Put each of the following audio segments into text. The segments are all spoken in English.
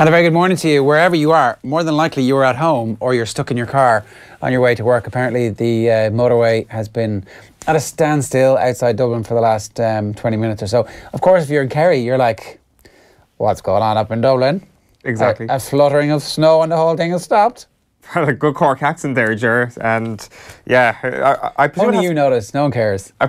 And a very good morning to you, wherever you are. More than likely you're at home or you're stuck in your car on your way to work. Apparently the motorway has been at a standstill outside Dublin for the last 20 minutes or so. Of course, if you're in Kerry, you're like, what's going on up in Dublin? Exactly. A fluttering of snow and the whole thing has stopped. A good Cork accent there, Ger. And yeah, I presume Only you notice, no one cares. I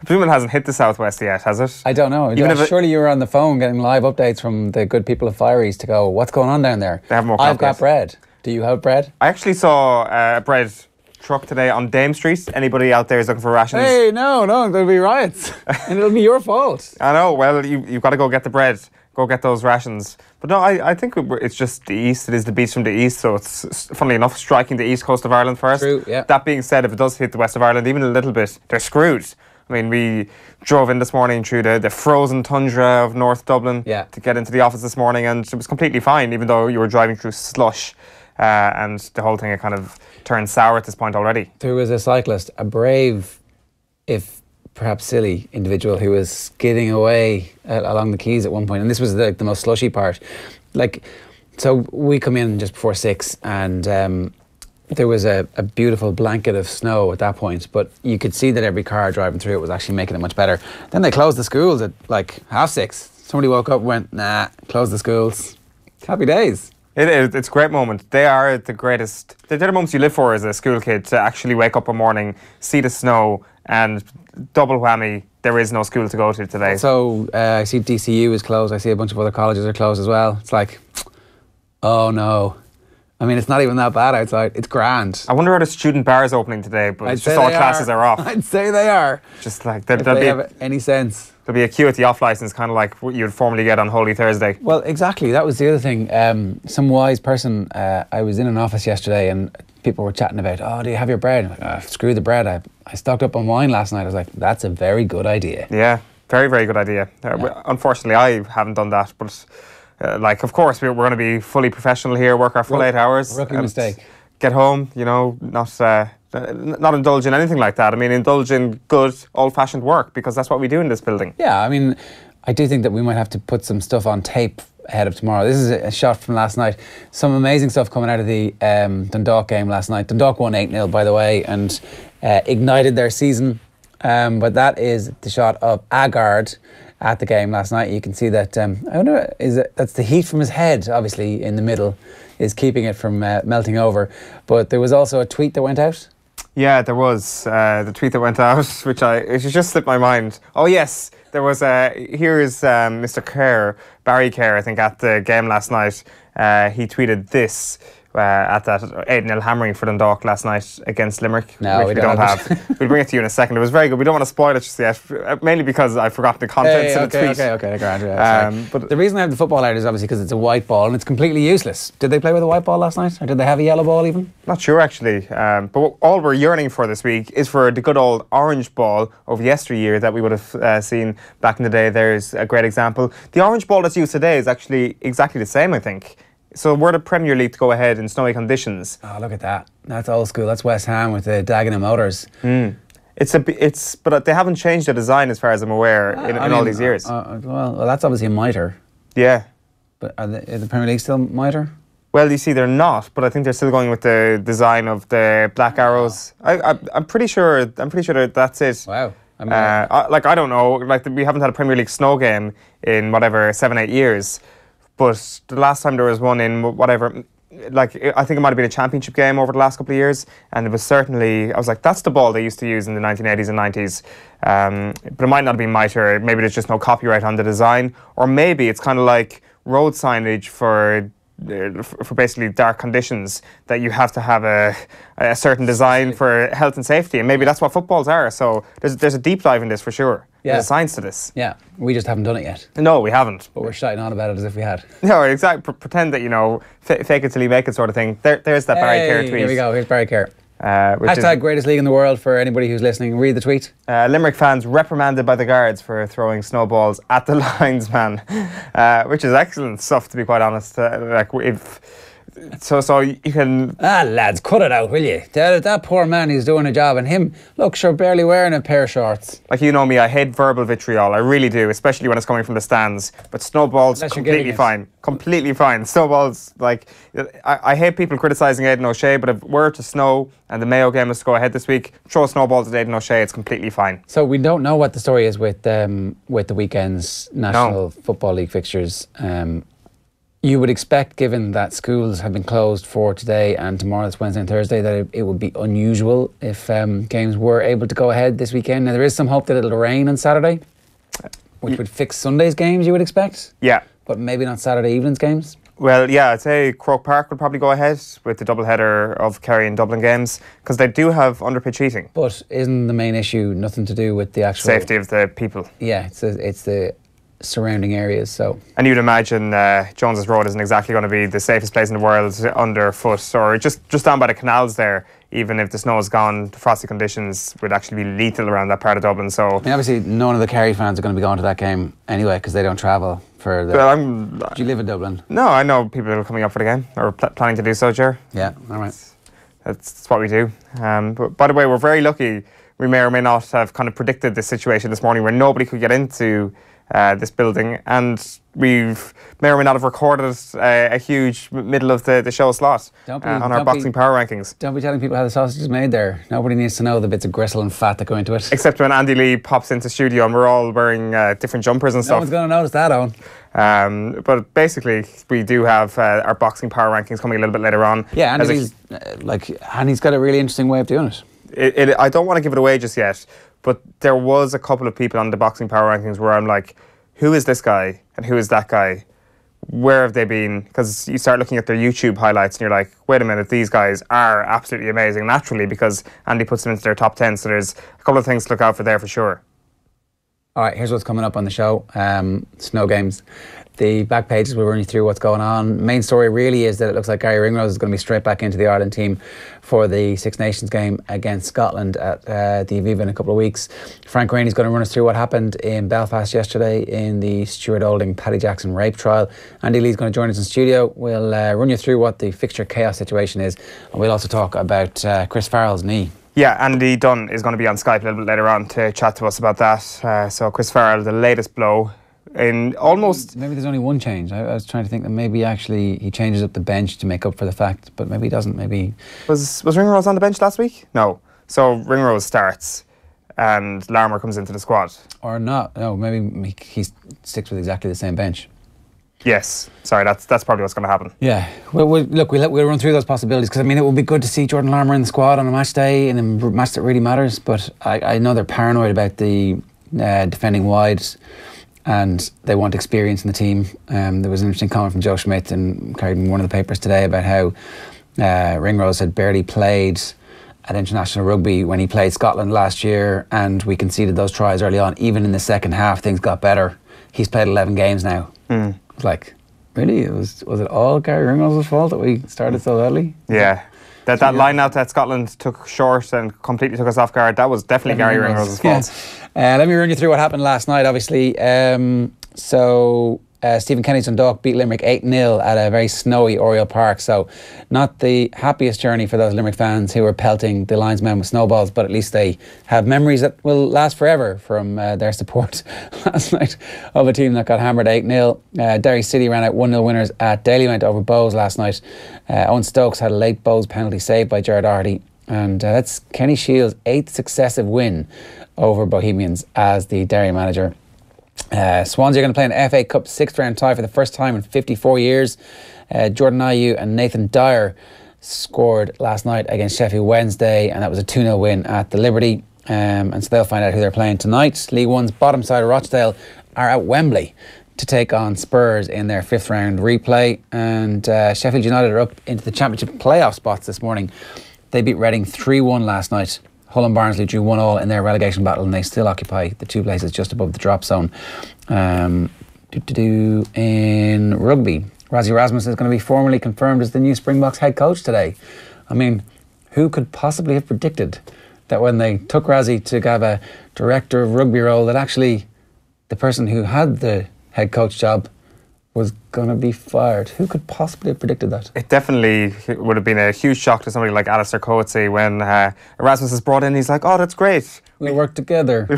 presume it hasn't hit the southwest yet, has it? I don't know. Surely you were on the phone getting live updates from the good people of Fire East to go, what's going on down there? They have more I've got bread. Do you have bread? I actually saw a bread truck today on Dame Street. Anybody out there is looking for rations? Hey, no, there'll be riots. And it'll be your fault. I know. Well, you've got to go get the bread. Go get those rations. But no, I think it's just the east. It is the beast from the east. So it's, funnily enough, striking the east coast of Ireland first. True, yeah. That being said, if it does hit the west of Ireland, even a little bit, they're screwed. I mean, we drove in this morning through the frozen tundra of North Dublin to get into the office this morning, and it was completely fine, even though you were driving through slush, and the whole thing had kind of turned sour at this point already. There was a cyclist, a brave, if perhaps silly individual, who was skidding away along the quays at one point, and this was the most slushy part. So we come in just before 6, and there was a beautiful blanket of snow at that point, but you could see that every car driving through it was actually making it much better. Then they closed the schools at like 6:30. Somebody woke up and went, nah, close the schools. Happy days. It's a great moment. They are the greatest. They're the moments you live for as a school kid, to actually wake up one morning, see the snow, and double whammy, there is no school to go to today. So I see DCU is closed. I see a bunch of other colleges are closed as well. It's like, oh no. I mean, it's not even that bad outside. It's grand. I wonder are the student bars opening today, but it's just all classes are off. I'd say they are. Just like if they have any sense. There'll be a queue at the off licence, kind of like what you'd formally get on Holy Thursday. Well, exactly. That was the other thing. Some wise person, I was in an office yesterday and people were chatting about, oh, do you have your bread? I'm like, screw the bread. I stocked up on wine last night. I was like, that's a very good idea. Yeah, very, very good idea. Unfortunately, I haven't done that, but... of course, we're going to be fully professional here, work our full 8 hours. Rookie mistake. Get home, not indulge in anything like that. I mean, indulge in good, old-fashioned work, because that's what we do in this building. Yeah, I mean, I do think that we might have to put some stuff on tape ahead of tomorrow. This is a shot from last night. Some amazing stuff coming out of the Dundalk game last night. Dundalk won 8-0, by the way, and ignited their season. But that is the shot of Agard at the game last night. You can see that, I wonder, that's the heat from his head, obviously, in the middle, is keeping it from melting over. But there was also a tweet that went out. Yeah, there was. The tweet that went out, which just slipped my mind. Oh, yes, there was here is Mr. Kerr, Barry Kerr, I think, at the game last night. He tweeted this. At that 8-0 hammering for Dundalk last night against Limerick, which we don't have. We'll bring it to you in a second. It was very good. We don't want to spoil it just yet, mainly because I forgot the contents of the tweet. Okay, grand. But the reason I have the football out is obviously because it's a white ball and it's completely useless. Did they play with a white ball last night, or did they have a yellow ball even? Not sure actually. But all we're yearning for this week is for the good old orange ball of yesteryear that we would have seen back in the day. There's a great example. The orange ball that's used today is actually exactly the same, I think. So we're the Premier League to go ahead in snowy conditions. Oh, look at that. That's old school. That's West Ham with the Dagenham motors. But they haven't changed the design as far as I'm aware in all these years. Well, that's obviously a mitre. Yeah. But is the Premier League still mitre? Well, you see, they're not, but I think they're still going with the design of the black arrows. I'm pretty sure that that's it. Wow. I don't know. We haven't had a Premier League snow game in 7-8 years. But the last time there was one in I think it might have been a championship game over the last couple of years, and it was certainly, I was like, that's the ball they used to use in the 1980s and 90s. But it might not have been mitre. Maybe there's just no copyright on the design, or maybe it's kind of like road signage for basically dark conditions, that you have to have a certain design for health and safety, and maybe that's what footballs are. So there's a deep dive in this for sure. Yeah. There's a science to this. Yeah, we just haven't done it yet. No, we haven't. But we're shouting on about it as if we had. No, exactly. Pretend that, fake it till you make it sort of thing. There's that Barry Kerr tweet. Here we go. Here's Barry Kerr. Hashtag greatest league in the world for anybody who's listening. Read the tweet. Limerick fans reprimanded by the guards for throwing snowballs at the linesman, which is excellent stuff, to be quite honest. So you can. Lads, cut it out, will you? That poor man, he's doing a job, and him, look, sure, barely wearing a pair of shorts. Like, you know me, I hate verbal vitriol. I really do, especially when it's coming from the stands. But Snowball's completely fine. Completely fine. Snowball's, like, I hate people criticising Aidan O'Shea, but if it were to snow and the Mayo game is to go ahead this week, throw Snowballs at Aidan O'Shea, it's completely fine. So we don't know what the story is with the weekend's National Football League fixtures. You would expect, given that schools have been closed for today and tomorrow, it's Wednesday and Thursday, that it would be unusual if games were able to go ahead this weekend. Now, there is some hope that it'll rain on Saturday, which would fix Sunday's games, you would expect. Yeah. But maybe not Saturday evening's games. Well, yeah, I'd say Croke Park would probably go ahead with the doubleheader of Kerry and Dublin games, because they do have underpitch heating. But isn't the main issue nothing to do with the actual... safety of the people? Yeah, it's the surrounding areas, so... And you'd imagine Jones's Road isn't exactly going to be the safest place in the world underfoot, or just down by the canals there. Even if the snow is gone, the frosty conditions would actually be lethal around that part of Dublin. So, I mean, obviously, none of the Kerry fans are going to be going to that game anyway, because they don't travel for the... Well, do you live in Dublin? No, I know people are coming up for the game, or planning to do so, Ger. Yeah, all right. That's what we do. But by the way, we're very lucky. We may or may not have kind of predicted this situation this morning where nobody could get into this building, and we've may or may not have recorded a huge middle of the show slot on our boxing power rankings. Don't be telling people how the sausage is made there. Nobody needs to know the bits of gristle and fat that go into it. Except when Andy Lee pops into studio and we're all wearing different jumpers and stuff. No one's going to notice that, Owen. But basically, we do have our boxing power rankings coming a little bit later on. Yeah, and he's got a really interesting way of doing it. I don't want to give it away just yet, but there was a couple of people on the boxing power rankings where I'm like, who is this guy and who is that guy? Where have they been? Because you start looking at their YouTube highlights and you're like, wait a minute, these guys are absolutely amazing naturally, because Andy puts them into their top 10. So there's a couple of things to look out for there for sure. All right, here's what's coming up on the show. Snow games. The back pages will run you through what's going on. Main story really is that it looks like Gary Ringrose is going to be straight back into the Ireland team for the Six Nations game against Scotland at the Aviva in a couple of weeks. Frank Rainey's going to run us through what happened in Belfast yesterday in the Stuart Olding Paddy Jackson rape trial. Andy Lee's going to join us in studio. We'll run you through what the fixture chaos situation is, and we'll also talk about Chris Farrell's knee. Yeah, Andy Dunn is going to be on Skype a little bit later on to chat to us about that. So Chris Farrell, the latest blow in almost... Maybe there's only one change. I was trying to think that maybe actually he changes up the bench to make up for the fact, but maybe he doesn't. Maybe... Was Ringrose on the bench last week? No. So Ringrose starts and Larmour comes into the squad. Or not. No, maybe he sticks with exactly the same bench. Yes. Sorry, that's probably what's going to happen. Yeah. Well, look, we'll run through those possibilities, because I mean, it would be good to see Jordan Larmour in the squad on a match day, in a match that really matters, but I know they're paranoid about the defending wide, and they want experience in the team. There was an interesting comment from Joe Schmidt and carried in one of the papers today about how Ringrose had barely played at international rugby when he played Scotland last year, and we conceded those tries early on. Even in the second half, things got better. He's played 11 games now. Like, really? Was it all Gary Ringrose's fault that we started so early? Yeah. That line out that Scotland took short and completely took us off guard, that was definitely Gary Ringrose's fault. Let me run you through what happened last night, obviously. Stephen Kenny's Dundalk beat Limerick 8-0 at a very snowy Oriel Park. So not the happiest journey for those Limerick fans who were pelting the linesmen with snowballs, but at least they have memories that will last forever from their support last night of a team that got hammered 8-0. Derry City ran out 1-0 winners at Dalymount over Bows last night. Owen Stokes had a late Bows penalty saved by Gerard Doherty. And that's Kenny Shields' 8th successive win over Bohemians as the Derry manager. Swansea are going to play an FA Cup 6th round tie for the first time in 54 years. Jordan Ayew and Nathan Dyer scored last night against Sheffield Wednesday, and that was a 2-0 win at the Liberty. And so they'll find out who they're playing tonight. League One's bottom side of Rochdale are at Wembley to take on Spurs in their 5th round replay. And Sheffield United are up into the Championship playoff spots this morning. They beat Reading 3-1 last night. Hull and Barnsley drew 1-1 in their relegation battle, and they still occupy the 2 places just above the drop zone. In rugby, Rassie Rasmus is going to be formally confirmed as the new Springboks head coach today. I mean, who could possibly have predicted that when they took Rassie to have a director of rugby role, that actually the person who had the head coach job was going to be fired. Who could possibly have predicted that? It definitely would have been a huge shock to somebody like Alistair Coetzee when Erasmus is brought in. He's like, oh, that's great. We work together.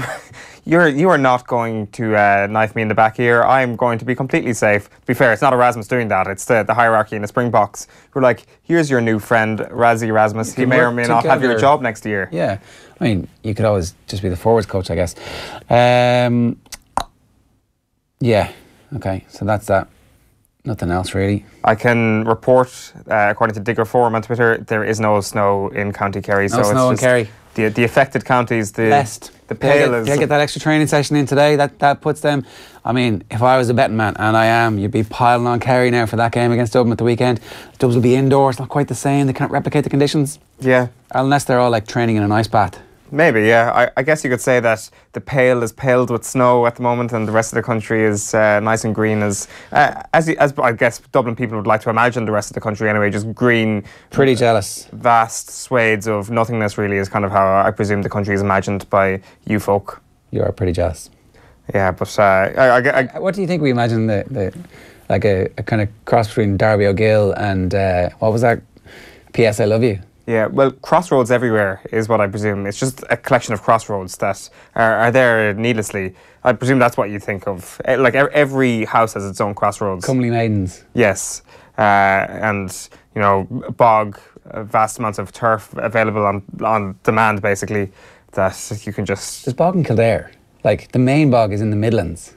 You are not going to knife me in the back here. I'm going to be completely safe. To be fair, it's not Erasmus doing that. It's the hierarchy in the Springboks who are like, here's your new friend, Razzie Erasmus. He may or may not have your job next year. Yeah. I mean, you could always just be the forwards coach, I guess. Yeah. Okay, so that's that. Nothing else really. I can report, according to Digger Forum on Twitter, there is no snow in County Kerry. No snow in Kerry. The affected counties, the Pale is... They get that extra training session in today. That puts them... I mean, if I was a betting man, and I am, you'd be piling on Kerry now for that game against Dublin at the weekend. Dubs will be indoors, not quite the same. They can't replicate the conditions. Yeah. Unless they're all like training in an ice bath. Maybe, yeah. I guess you could say that the Pale is paled with snow at the moment, and the rest of the country is nice and green, as I guess Dublin people would like to imagine the rest of the country anyway, just green. Pretty jealous. Vast swathes of nothingness, really, is kind of how I presume the country is imagined by you folk. You are pretty jealous. Yeah, but what do you think we imagine like a kind of cross between Darby O'Gill and what was that? P.S. I Love You. Yeah, well, crossroads everywhere is what I presume. It's just a collection of crossroads that are there needlessly. I presume that's what you think of. Like every house has its own crossroads. Comely maidens. Yes, and you know, bog, vast amounts of turf available on demand, basically. That you can just. There's bog in Kildare. Like the main bog is in the Midlands.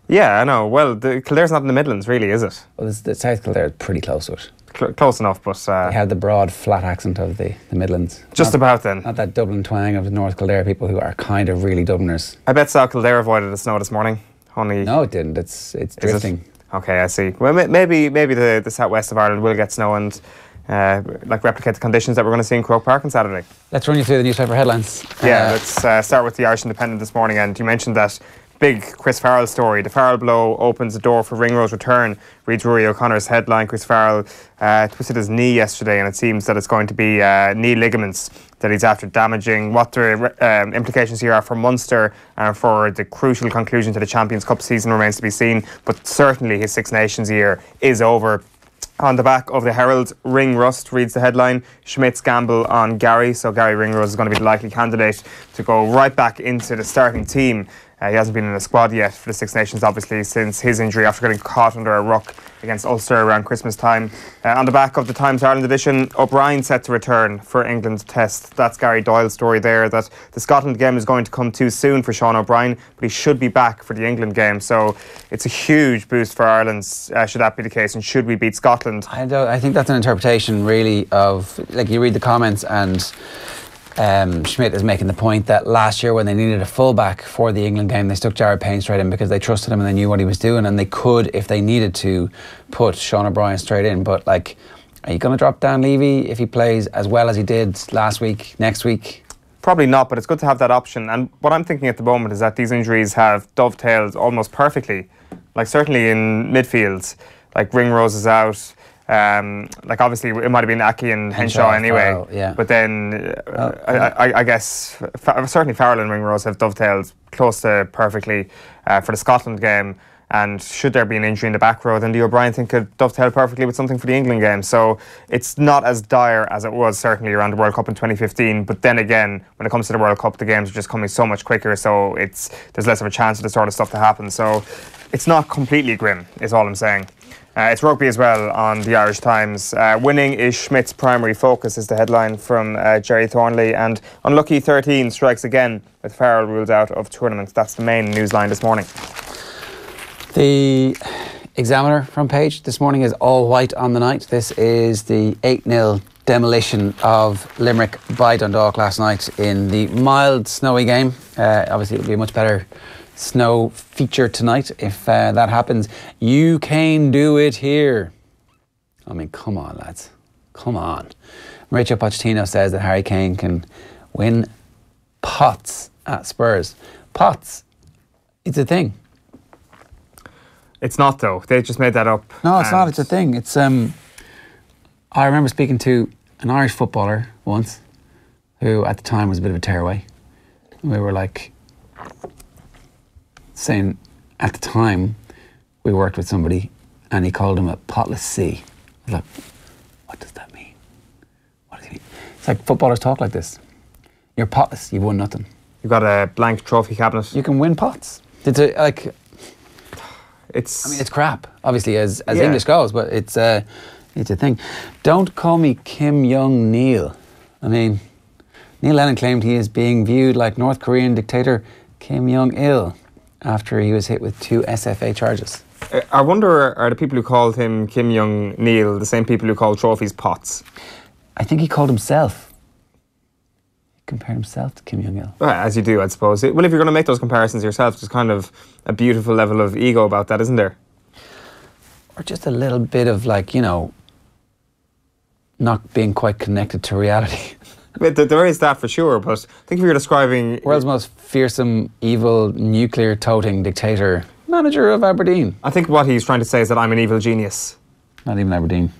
Yeah, I know. Well, Kildare's not in the Midlands, really, is it? Well, the South Kildare is pretty close to it. Close enough, but... they have the broad, flat accent of the Midlands. Just about then. Not that Dublin twang of the North Kildare people who are kind of really Dubliners. I bet South Kildare avoided the snow this morning. Only no, it didn't. It's drifting. Okay, I see. Well, maybe the southwest of Ireland will get snow and like replicate the conditions that we're going to see in Croke Park on Saturday. Let's run you through the newspaper headlines. Yeah, let's start with the Irish Independent this morning, and you mentioned that big Chris Farrell story. The Farrell blow opens the door for Ringrose return, reads Rory O'Connor's headline. Chris Farrell twisted his knee yesterday, and it seems that it's going to be knee ligaments that he's after damaging. What the implications here are for Munster and for the crucial conclusion to the Champions Cup season remains to be seen, but certainly his Six Nations year is over. On the back of the Herald, Ring Rust reads the headline. Schmidt's gamble on Gary. So Gary Ringrose is going to be the likely candidate to go right back into the starting team. He hasn't been in the squad yet for the Six Nations, obviously, since his injury after getting caught under a ruck against Ulster around Christmas time. On the back of the Times Ireland edition, O'Brien set to return for England's test. That's Gary Doyle's story there, that the Scotland game is going to come too soon for Sean O'Brien, but he should be back for the England game. So it's a huge boost for Ireland, should that be the case, and should we beat Scotland. I think that's an interpretation, really, of, like, you read the comments and Schmidt is making the point that last year when they needed a fullback for the England game, they stuck Jared Payne straight in because they trusted him and they knew what he was doing, and they could, if they needed to, put Sean O'Brien straight in. But, like, are you going to drop Dan Levy if he plays as well as he did last week, next week? Probably not, but it's good to have that option. And what I'm thinking at the moment is that these injuries have dovetailed almost perfectly. Like, certainly in midfield, like Ringrose is out. Like, obviously it might have been Aki and Henshaw anyway, Farrell, yeah. But then I guess certainly Farrell and Ringrose have dovetailed close to perfectly for the Scotland game, and should there be an injury in the back row, then the O'Brien thing could dovetail perfectly with something for the England game. So it's not as dire as it was certainly around the World Cup in 2015, but then again, when it comes to the World Cup, the games are just coming so much quicker, so there's less of a chance of this sort of stuff to happen. So it's not completely grim, is all I'm saying. It's rugby as well on the Irish Times. Winning is Schmidt's primary focus is the headline from Jerry Thornley, and unlucky 13 strikes again with Farrell ruled out of tournaments. That's the main newsline this morning. The Examiner front page this morning is all white on the night. This is the 8-0 demolition of Limerick by Dundalk last night in the mild snowy game. Obviously it will be a much better snow feature tonight if that happens. You can do it here. I mean, come on, lads. Come on. Mauricio Pochettino says that Harry Kane can win pots at Spurs. Pots. It's a thing. It's not, though. They just made that up. No, it's not. It's a thing. It's I remember speaking to an Irish footballer once who at the time was a bit of a tearaway. We were like saying at the time we worked with somebody and he called him a potless C. I was like, what does that mean? What does he mean? It's like footballers talk like this. You're potless, you've won nothing. You've got a blank trophy cabinet. You can win pots. It's it's crap, obviously, as English goes, but it's a thing. Don't call me Kim Jong-il. I mean, Neil Lennon claimed he is being viewed like North Korean dictator Kim Jong-il after he was hit with 2 SFA charges. I wonder, are the people who called him Kim Jong-il the same people who called trophies pots? I think he called himself. He compared himself to Kim Jong-il. Well, as you do, I suppose. Well, if you're going to make those comparisons yourself, there's kind of a beautiful level of ego about that, isn't there? Or just a little bit of, like, you know, not being quite connected to reality. There is that for sure, but I think if you're describing... World's most fearsome, evil, nuclear-toting dictator, manager of Aberdeen. I think what he's trying to say is that I'm an evil genius. Not even Aberdeen.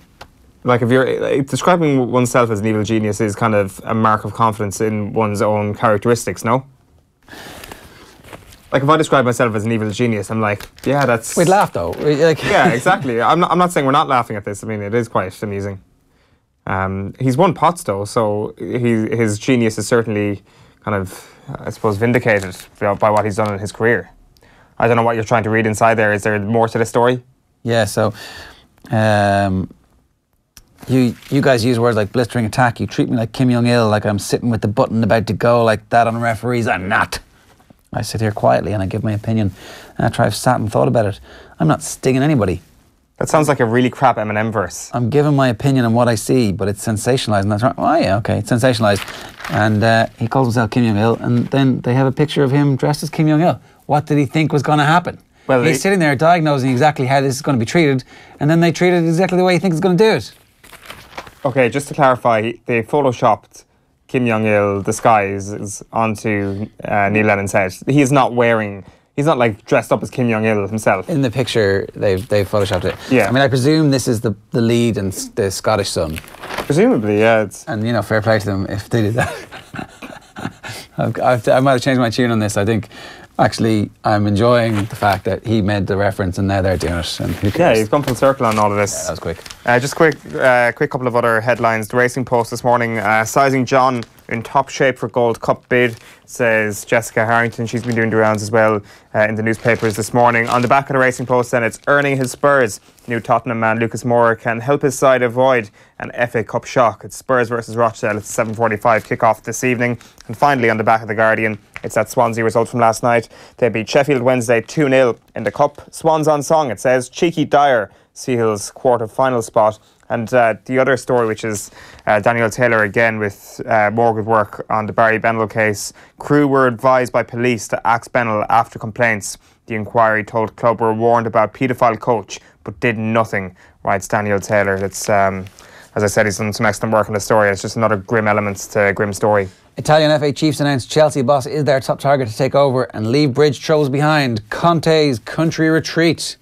Like, if you're describing oneself as an evil genius is kind of a mark of confidence in one's own characteristics, no? Like, if I describe myself as an evil genius, I'm like, yeah, that's... We'd laugh, though. Yeah, exactly. I'm not saying we're not laughing at this. I mean, it is quite amusing. He's won pots, though, so his genius is certainly kind of, I suppose, vindicated by what he's done in his career. I don't know what you're trying to read inside there. Is there more to the story? Yeah, so you guys use words like blistering attack. You treat me like Kim Jong-il, like I'm sitting with the button about to go like that on referees. I'm not. I sit here quietly and I give my opinion. And after I've sat and thought about it, I'm not stinging anybody. That sounds like a really crap Eminem verse. I'm giving my opinion on what I see, but it's sensationalised, and that's right. Oh yeah, okay, it's sensationalised. And he calls himself Kim Jong-il, and then they have a picture of him dressed as Kim Jong-il. What did he think was going to happen? Well, he's sitting there diagnosing exactly how this is going to be treated, and then they treat it exactly the way he thinks it's going to do it. Okay, just to clarify, they photoshopped Kim Jong-il disguise onto Neil Lennon's head. He's not like dressed up as Kim Jong-il himself. In the picture, they've photoshopped it. Yeah. I mean, I presume this is the lead and the Scottish son. Presumably, yeah. And, you know, fair play to them if they did that. I might have changed my tune on this. I think, actually, I'm enjoying the fact that he made the reference and now they're doing it. And who cares? Yeah, he's gone full circle on all of this. Yeah, that was quick. Just quick couple of other headlines. The Racing Post this morning, sizing John in top shape for Gold Cup bid, says Jessica Harrington. She's been doing the rounds as well in the newspapers this morning. On the back of the Racing Post then, it's earning his Spurs. New Tottenham man Lucas Moura can help his side avoid an FA Cup shock. It's Spurs versus Rochdale. It's 7:45 kick-off this evening. And finally, on the back of the Guardian, it's that Swansea result from last night. They beat Sheffield Wednesday 2-0 in the Cup. Swans on song, it says. Cheeky Dyer, Seahill's quarter-final spot. And the other story, which is Daniel Taylor again with more good work on the Barry Bennell case. Crew were advised by police to axe Bennell after complaints. The inquiry told club were warned about paedophile coach, but did nothing, writes Daniel Taylor. It's, as I said, he's done some excellent work on the story. It's just another grim element to a grim story. Italian FA chiefs announced Chelsea boss is their top target to take over and leave Bridge troubles behind. Conte's country retreat.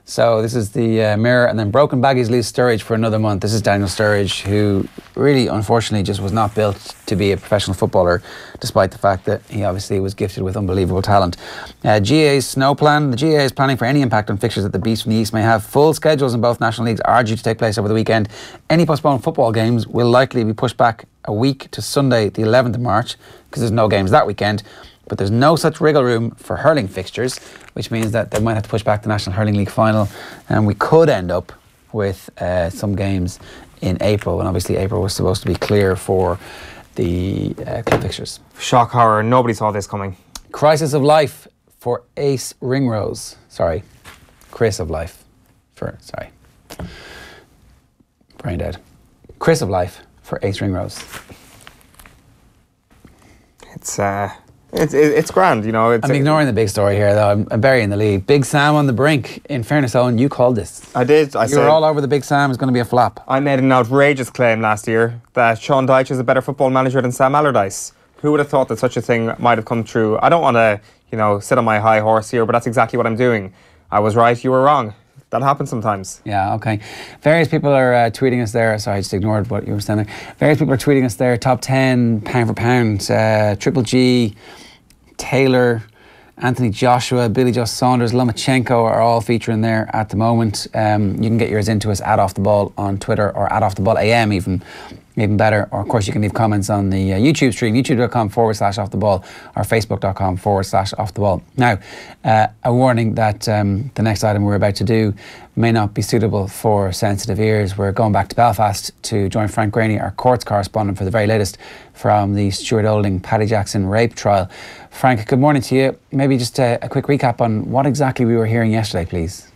So this is the Mirror, and then Broken Baggies leaves Sturridge for another month. This is Daniel Sturridge, who really, unfortunately, just was not built to be a professional footballer, despite the fact that he obviously was gifted with unbelievable talent. GAA's snow plan. The GAA is planning for any impact on fixtures that the Beast from the East may have. Full schedules in both national leagues are due to take place over the weekend. Any postponed football games will likely be pushed back a week to Sunday, the 11th of March, because there's no games that weekend. But there's no such wriggle room for hurling fixtures, which means that they might have to push back the National Hurling League final, and we could end up with some games in April, and obviously April was supposed to be clear for the club fixtures. Shock horror, nobody saw this coming. Crisis of life for Ace Ringrose. Sorry, Chris of life sorry. Brain dead. Chris of life for Ace Ringrose. It's grand, you know. I'm ignoring the big story here, though. I'm burying the lead. Big Sam on the brink. In fairness, Owen, you called this. I did. You were all over the Big Sam is going to be a flop. I made an outrageous claim last year that Sean Dyche is a better football manager than Sam Allardyce. Who would have thought that such a thing might have come true? I don't want to, sit on my high horse here, but that's exactly what I'm doing. I was right, you were wrong. That happens sometimes. Yeah, okay. Various people are tweeting us there. Sorry, I just ignored what you were saying there. Various people are tweeting us there. Top 10, pound for pound. Triple G, Taylor, Anthony Joshua, Billy Joe Saunders, Lomachenko are all featuring there at the moment. You can get yours into us at Off The Ball on Twitter, or at Off The Ball AM even better. Or of course you can leave comments on the YouTube stream, youtube.com/Off The Ball, or facebook.com/Off The Ball. Now, a warning that the next item we're about to do may not be suitable for sensitive ears. We're going back to Belfast to join Frank Graney, our courts correspondent, for the very latest from the Stuart Olding Paddy Jackson rape trial. Frank, good morning to you. Maybe just a quick recap on what exactly we were hearing yesterday, please.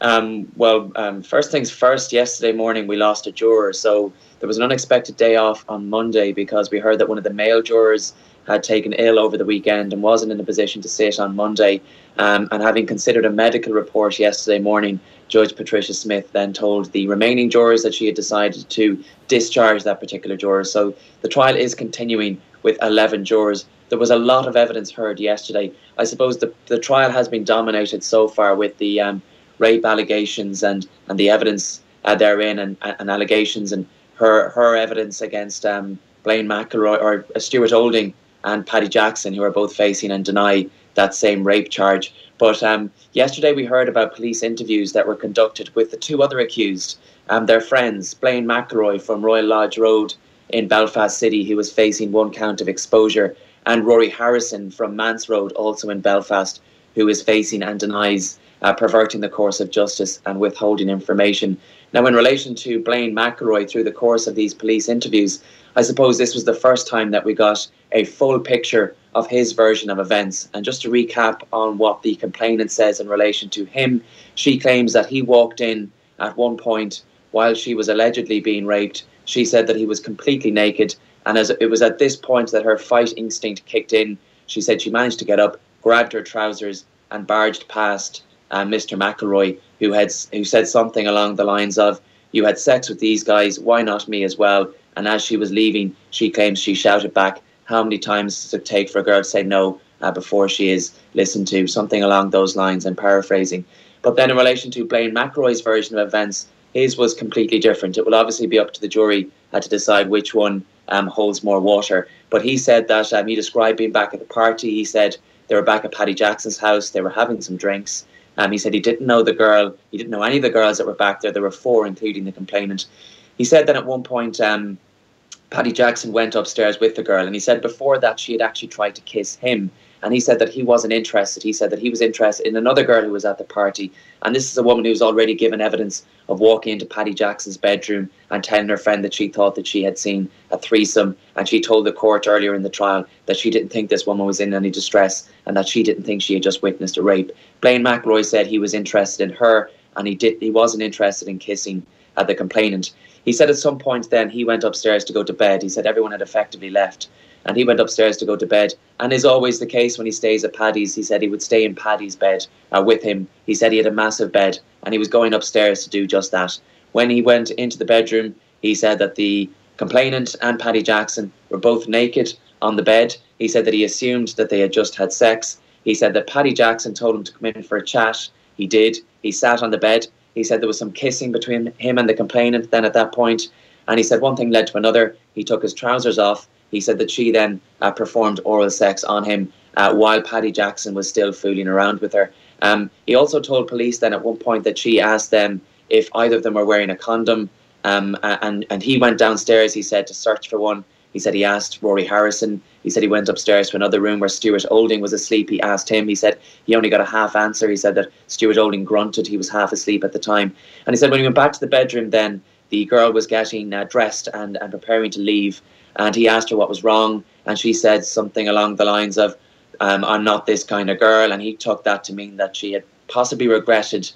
First things first, yesterday morning we lost a juror. So there was an unexpected day off on Monday because we heard that one of the male jurors had taken ill over the weekend and wasn't in a position to sit on Monday. And having considered a medical report yesterday morning, Judge Patricia Smith then told the remaining jurors that she had decided to discharge that particular juror. So the trial is continuing with 11 jurors. There was a lot of evidence heard yesterday. I suppose the trial has been dominated so far with the rape allegations and the evidence therein and allegations, and her evidence against Blaine McElroy or Stuart Olding and Paddy Jackson, who are both facing and deny that same rape charge. But yesterday we heard about police interviews that were conducted with the two other accused, their friends, Blaine McElroy from Royal Lodge Road in Belfast City, who was facing 1 count of exposure, and Rory Harrison from Mance Road, also in Belfast, who is facing and denies perverting the course of justice and withholding information. Now, in relation to Blaine McElroy, through the course of these police interviews, I suppose this was the first time that we got a full picture of his version of events. And just to recap on what the complainant says in relation to him, she claims that he walked in at one point while she was allegedly being raped. She said that he was completely naked, and as it was at this point that her fight instinct kicked in. She said she managed to get up, grabbed her trousers and barged past Mr. McElroy, who said something along the lines of, "You had sex with these guys, why not me as well?" And as she was leaving, she claims she shouted back, "How many times does it take for a girl to say no before she is listened to?" Something along those lines, I'm paraphrasing. But then in relation to Blaine McElroy's version of events, his was completely different. It will obviously be up to the jury to decide which one holds more water. But he said that he described being back at the party. He said they were back at Paddy Jackson's house. They were having some drinks. He said he didn't know the girl. He didn't know any of the girls that were back there. There were 4, including the complainant. He said that at one point, Paddy Jackson went upstairs with the girl, and he said before that she had actually tried to kiss him, and he said that he wasn't interested. He said that he was interested in another girl who was at the party, and this is a woman who's already given evidence of walking into Paddy Jackson's bedroom and telling her friend that she thought that she had seen a threesome, and she told the court earlier in the trial that she didn't think this woman was in any distress and that she didn't think she had just witnessed a rape. Blaine McElroy said he was interested in her, and he wasn't interested in kissing the complainant. He said at some point then he went upstairs to go to bed. He said everyone had effectively left, and he went upstairs to go to bed. And is always the case when he stays at Paddy's, he said he would stay in Paddy's bed with him. He said he had a massive bed, and he was going upstairs to do just that. When he went into the bedroom, he said that the complainant and Paddy Jackson were both naked on the bed. He said that he assumed that they had just had sex. He said that Paddy Jackson told him to come in for a chat. He did. He sat on the bed. He said there was some kissing between him and the complainant then at that point. And he said one thing led to another. He took his trousers off. He said that she then performed oral sex on him while Paddy Jackson was still fooling around with her. He also told police then at one point that she asked them if either of them were wearing a condom. And he went downstairs, he said, to search for one. He said he asked Rory Harrison. He said he went upstairs to another room where Stuart Olding was asleep. He asked him. He said he only got a half answer. He said that Stuart Olding grunted. He was half asleep at the time. And he said when he went back to the bedroom then, the girl was getting dressed and preparing to leave. And he asked her what was wrong. And she said something along the lines of, "I'm not this kind of girl." And he took that to mean that she had possibly regretted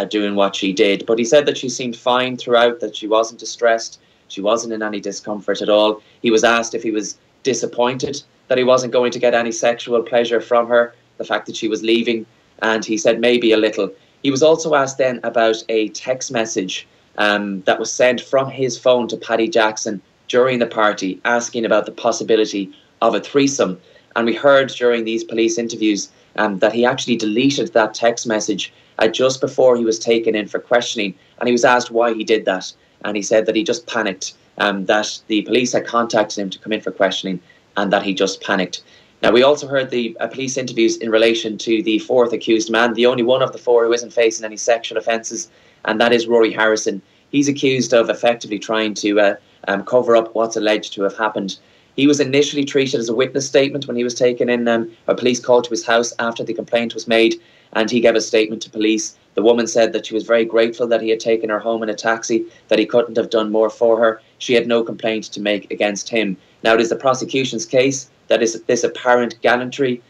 doing what she did. But he said that she seemed fine throughout, that she wasn't distressed. She wasn't in any discomfort at all. He was asked if he was disappointed that he wasn't going to get any sexual pleasure from her, the fact that she was leaving, and he said maybe a little. He was also asked then about a text message that was sent from his phone to Paddy Jackson during the party, asking about the possibility of a threesome. And we heard during these police interviews that he actually deleted that text message just before he was taken in for questioning, and he was asked why he did that. And he said that he just panicked, that the police had contacted him to come in for questioning and that he just panicked. Now, we also heard the police interviews in relation to the fourth accused man, the only one of the four who isn't facing any sexual offences, and that is Rory Harrison. He's accused of effectively trying to cover up what's alleged to have happened. He was initially treated as a witness statement when he was taken in a police call to his house after the complaint was made, and he gave a statement to police. The woman said that she was very grateful that he had taken her home in a taxi, that he couldn't have done more for her. She had no complaint to make against him. Now, it is the prosecution's case that this apparent gallantry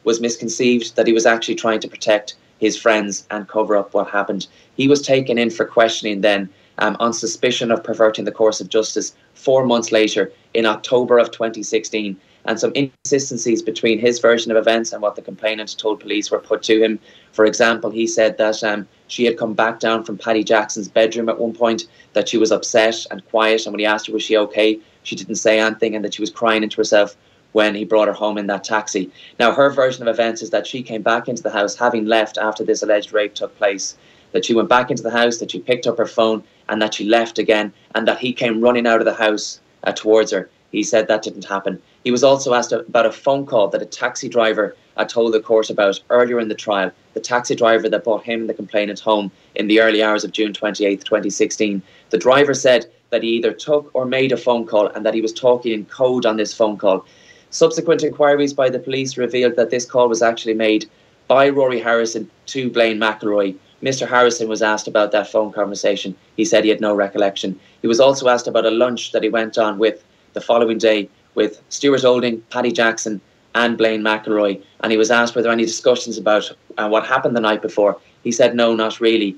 was misconceived, that he was actually trying to protect his friends and cover up what happened. He was taken in for questioning then on suspicion of perverting the course of justice 4 months later in October of 2016. And some inconsistencies between his version of events and what the complainant told police were put to him. For example, he said that she had come back down from Paddy Jackson's bedroom at one point, that she was upset and quiet, and when he asked her was she okay, she didn't say anything, and that she was crying into herself when he brought her home in that taxi. Now, her version of events is that she came back into the house having left after this alleged rape took place, that she went back into the house, that she picked up her phone, and that she left again, and that he came running out of the house towards her. He said that didn't happen. He was also asked about a phone call that a taxi driver told the court about earlier in the trial, the taxi driver that brought him and the complainant home in the early hours of June 28th, 2016. The driver said that he either took or made a phone call and that he was talking in code on this phone call. Subsequent inquiries by the police revealed that this call was actually made by Rory Harrison to Blaine McElroy. Mr. Harrison was asked about that phone conversation. He said he had no recollection. He was also asked about a lunch that he went on with the following day with Stuart Olding, Paddy Jackson and Blaine McElroy, and he was asked were there any discussions about what happened the night before. He said no, not really.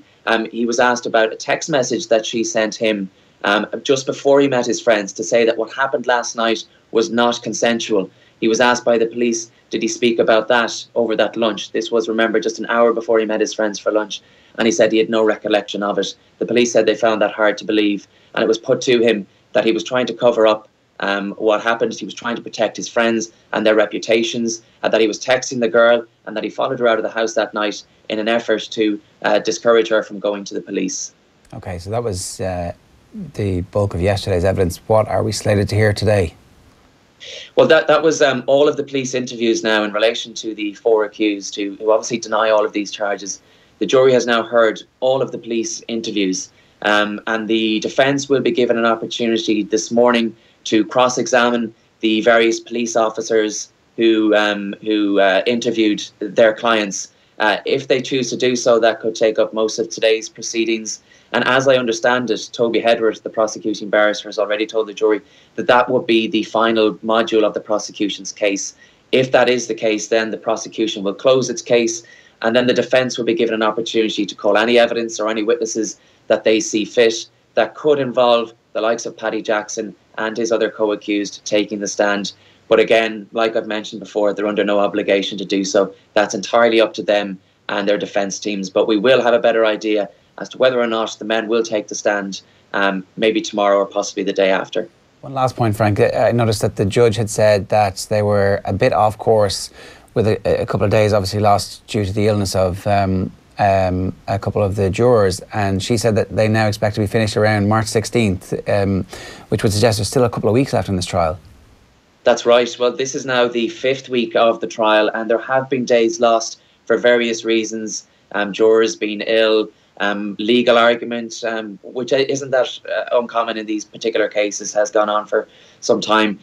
He was asked about a text message that she sent him just before he met his friends to say that what happened last night was not consensual. He was asked by the police, did he speak about that over that lunch? This was, remember, just an hour before he met his friends for lunch, and he said he had no recollection of it. The police said they found that hard to believe, and it was put to him that he was trying to cover up what happened. He was trying to protect his friends and their reputations, and that he was texting the girl, and that he followed her out of the house that night in an effort to discourage her from going to the police. Okay, so that was the bulk of yesterday's evidence. What are we slated to hear today? Well, that was all of the police interviews now in relation to the four accused who obviously deny all of these charges. The jury has now heard all of the police interviews, and the defence will be given an opportunity this morning to cross-examine the various police officers who interviewed their clients. If they choose to do so, that could take up most of today's proceedings. And as I understand it, Toby Hedworth, the prosecuting barrister, has already told the jury that that would be the final module of the prosecution's case. If that is the case, then the prosecution will close its case, and then the defence will be given an opportunity to call any evidence or any witnesses that they see fit that could involve the likes of Paddy Jackson and his other co-accused taking the stand. But again, like I've mentioned before, they're under no obligation to do so. That's entirely up to them and their defence teams. But we will have a better idea as to whether or not the men will take the stand, maybe tomorrow or possibly the day after. One last point, Frank. I noticed that the judge had said that they were a bit off course with a couple of days obviously lost due to the illness of a couple of the jurors, and she said that they now expect to be finished around March 16th, which would suggest there's still a couple of weeks left in this trial. That's right. Well, this is now the 5th week of the trial, and there have been days lost for various reasons, jurors being ill, legal argument, which isn't that uncommon in these particular cases, has gone on for some time.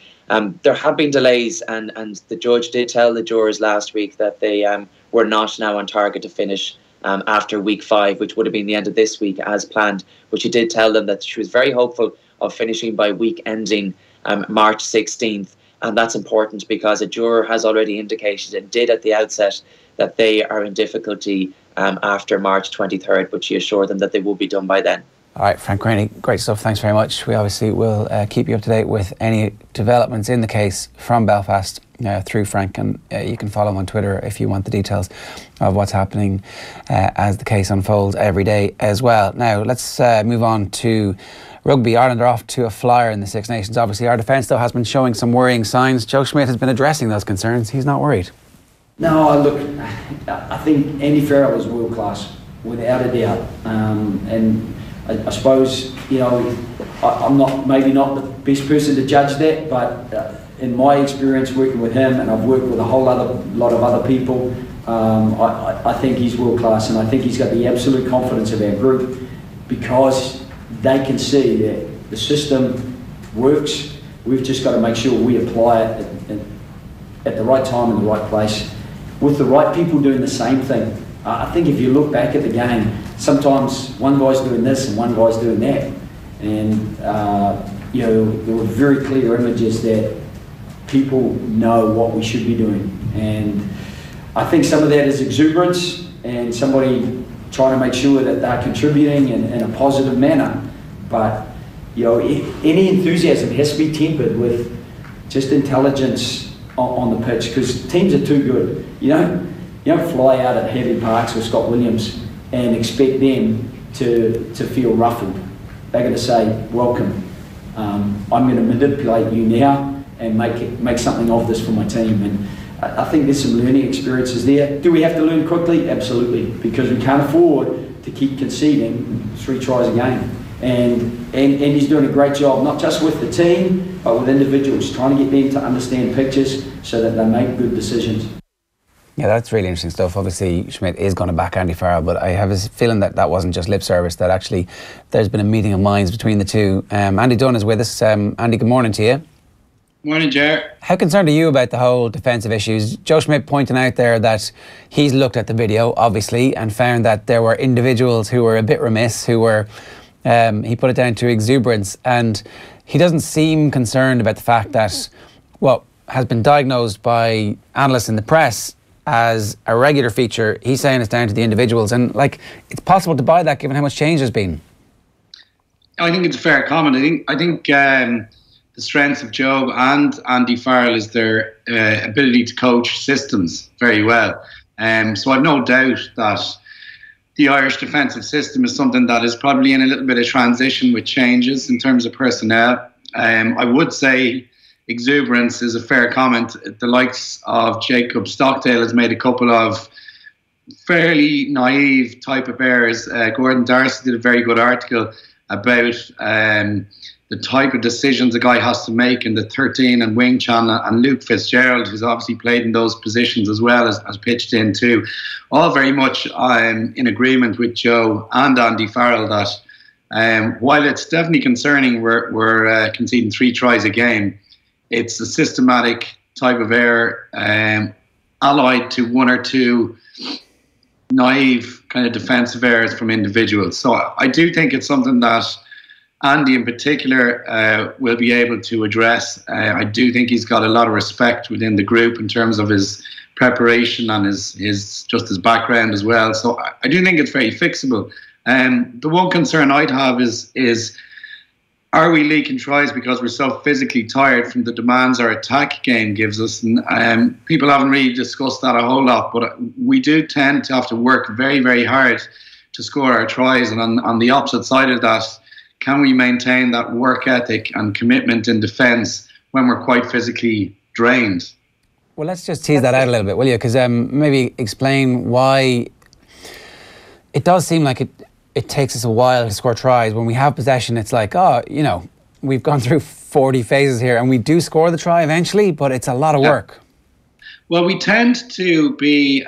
There have been delays, and the judge did tell the jurors last week that they were not now on target to finish after week 5, which would have been the end of this week as planned. But she did tell them that she was very hopeful of finishing by week ending March 16th. And that's important because a juror has already indicated and did at the outset that they are in difficulty after March 23rd, but she assured them that they will be done by then. All right, Frank Graney, great stuff. Thanks very much. We obviously will keep you up to date with any developments in the case from Belfast through Frank, and you can follow him on Twitter if you want the details of what's happening as the case unfolds every day as well. Now, let's move on to Rugby. Ireland are off to a flyer in the Six Nations. Obviously, our defence, though, has been showing some worrying signs. Joe Schmidt has been addressing those concerns. He's not worried. No, look, I think Andy Farrell is world class, without a doubt. And I suppose, you know, I'm maybe not the best person to judge that, but in my experience working with him, and I've worked with a whole lot of other people, I think he's world class, and I think he's got the absolute confidence of our group because they can see that the system works. We've just got to make sure we apply it at the right time in the right place with the right people doing the same thing. I think if you look back at the game, sometimes one guy's doing this and one guy's doing that, and there were very clear images that people know what we should be doing, and I think some of that is exuberance and somebody trying to make sure that they're contributing in a positive manner. But any enthusiasm has to be tempered with just intelligence on the pitch, because teams are too good. You don't fly out at Heavy Parks with Scott Williams and expect them to feel ruffled. They're going to say, welcome, I'm going to manipulate you now and make something of this for my team. And I think there's some learning experiences there. Do we have to learn quickly? Absolutely, because we can't afford to keep conceding 3 tries a game. And he's doing a great job, not just with the team, but with individuals, trying to get them to understand pictures so that they make good decisions. Yeah, that's really interesting stuff. Obviously, Schmidt is going to back Andy Farrell, but I have a feeling that wasn't just lip service, that actually there's been a meeting of minds between the two. Andy Dunn is with us. Andy, good morning to you. Morning, Ger. How concerned are you about the whole defensive issues? Joe Schmidt pointing out there that he's looked at the video, obviously, and found that there were individuals who were a bit remiss, who were, he put it down to exuberance, and he doesn't seem concerned about the fact that what has been diagnosed by analysts in the press as a regular feature. He's saying it's down to the individuals, and it's possible to buy that given how much change there's been. I think it's a fair comment. I think the strengths of Joe and Andy Farrell is their ability to coach systems very well. So I've no doubt that the Irish defensive system is something that is probably in a little bit of transition with changes in terms of personnel. I would say exuberance is a fair comment. The likes of Jacob Stockdale has made a couple of fairly naive type of errors. Gordon Darcy did a very good article about the type of decisions a guy has to make in the 13 and wing channel, and Luke Fitzgerald, who's obviously played in those positions as well, as pitched in too. All very much in agreement with Joe and Andy Farrell that while it's definitely concerning we're conceding 3 tries a game, it's a systematic type of error allied to 1 or 2 naive kind of defensive errors from individuals. So I do think it's something that Andy in particular will be able to address. I do think he's got a lot of respect within the group in terms of his preparation and his background as well. So I do think it's very fixable. The one concern I'd have is are we leaking tries because we're so physically tired from the demands our attack game gives us? And people haven't really discussed that a whole lot, but we do tend to have to work very, very hard to score our tries. And on the opposite side of that, can we maintain that work ethic and commitment in defence when we're quite physically drained? Well, let's just tease that out a little bit, will you? Because maybe explain why it does seem like it takes us a while to score tries. When we have possession, it's like, we've gone through 40 phases here and we do score the try eventually, but it's a lot of work. Well, we tend to be...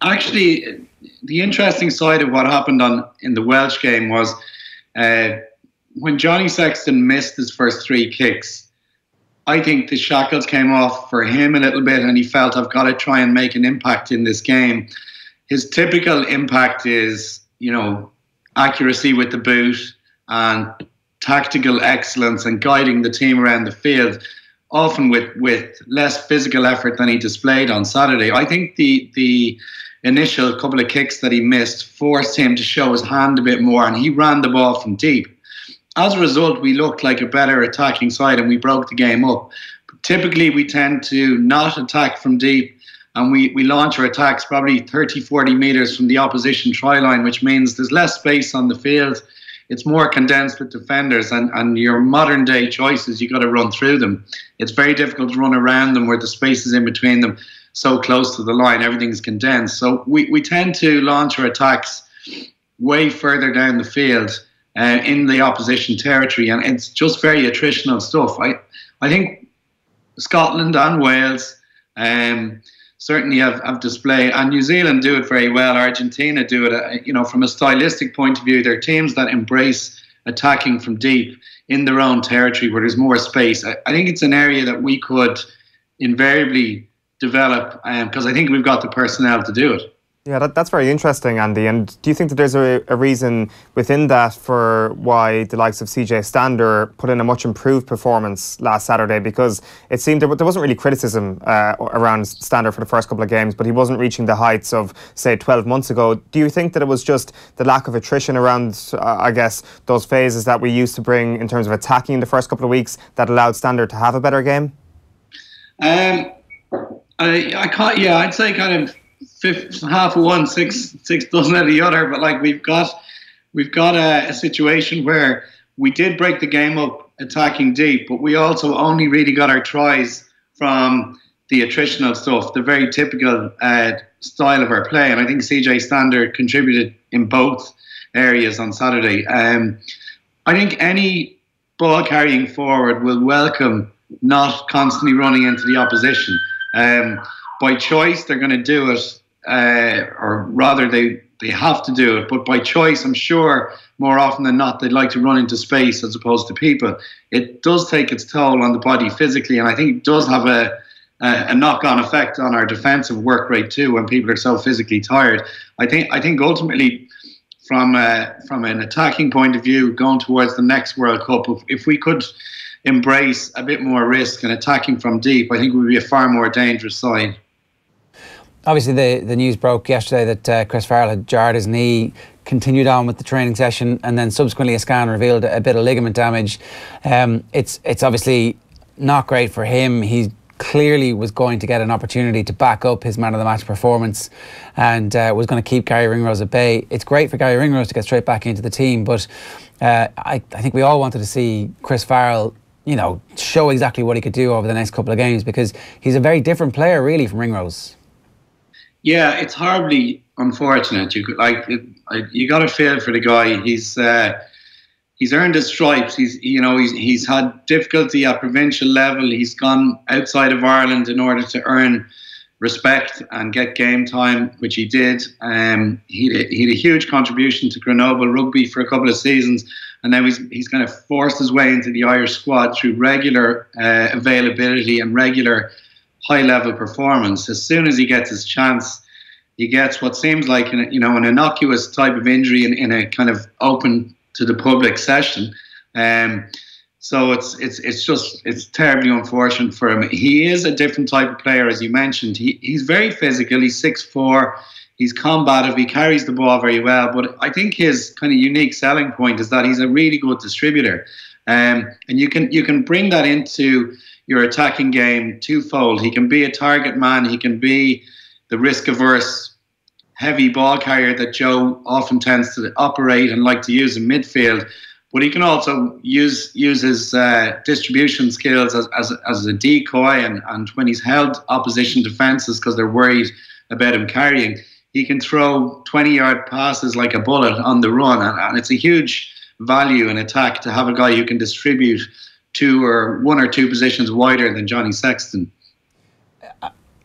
actually, the interesting side of what happened in the Welsh game was when Johnny Sexton missed his first 3 kicks, I think the shackles came off for him a little bit and he felt, I've got to try and make an impact in this game. His typical impact is, accuracy with the boot and tactical excellence and guiding the team around the field, often with less physical effort than he displayed on Saturday. I think the initial couple of kicks that he missed forced him to show his hand a bit more, and he ran the ball from deep. As a result, we looked like a better attacking side and we broke the game up. But typically, we tend to not attack from deep, and we launch our attacks probably 30, 40 metres from the opposition try line, which means there's less space on the field. It's more condensed with defenders, and your modern day choices, you got to run through them. It's very difficult to run around them where the space is in between them so close to the line, everything's condensed. So we tend to launch our attacks way further down the field in the opposition territory, and it's just very attritional stuff. I think Scotland and Wales certainly have displayed, and New Zealand do it very well. Argentina do it, from a stylistic point of view. They're teams that embrace attacking from deep in their own territory where there's more space. I think it's an area that we could invariably develop because I think we've got the personnel to do it. Yeah, that's very interesting, Andy. And do you think that there's a reason within that for why the likes of CJ Stander put in a much improved performance last Saturday? Because it seemed there wasn't really criticism around Stander for the first couple of games, but he wasn't reaching the heights of, say, 12 months ago. Do you think that it was just the lack of attrition around, I guess, those phases that we used to bring in terms of attacking in the first couple of weeks that allowed Stander to have a better game? I'd say kind of half of one, six dozen of the other. But like we've got a situation where we did break the game up attacking deep, but we also only really got our tries from the attritional stuff, the very typical style of our play. And I think CJ Stander contributed in both areas on Saturday. I think any ball carrying forward will welcome not constantly running into the opposition. By choice, they're going to do it, or rather they have to do it. But by choice, I'm sure more often than not, they'd like to run into space as opposed to people. It does take its toll on the body physically, and I think it does have a knock-on effect on our defensive work rate too when people are so physically tired. I think ultimately, from an attacking point of view, going towards the next World Cup, if we could embrace a bit more risk and attacking from deep, I think we'd be a far more dangerous side. Obviously, the news broke yesterday that Chris Farrell had jarred his knee, continued on with the training session, and then subsequently a scan revealed a bit of ligament damage. It's obviously not great for him. He clearly was going to get an opportunity to back up his man of the match performance and was going to keep Gary Ringrose at bay. It's great for Gary Ringrose to get straight back into the team, but I think we all wanted to see Chris Farrell show exactly what he could do over the next couple of games, because he's a very different player really from Ringrose. Yeah, it's horribly unfortunate. You got to feel for the guy. He's earned his stripes. He's had difficulty at provincial level. He's gone outside of Ireland in order to earn respect and get game time, which he did. He had a huge contribution to Grenoble Rugby for a couple of seasons, and now he's kind of forced his way into the Irish squad through regular availability and regular high-level performance. As soon as he gets his chance, he gets what seems like an innocuous type of injury in a kind of open to the public session. So it's terribly unfortunate for him. He is a different type of player, as you mentioned. He's very physical. He's 6'4". He's combative. He carries the ball very well. But I think his kind of unique selling point is that he's a really good distributor. And you can bring that into your attacking game twofold. He can be a target man. He can be the risk-averse, heavy ball carrier that Joe often tends to operate and like to use in midfield. But he can also use his distribution skills as a decoy, and when he's held opposition defences because they're worried about him carrying, he can throw 20-yard passes like a bullet on the run, and it's a huge value in attack to have a guy who can distribute one or two positions wider than Johnny Sexton.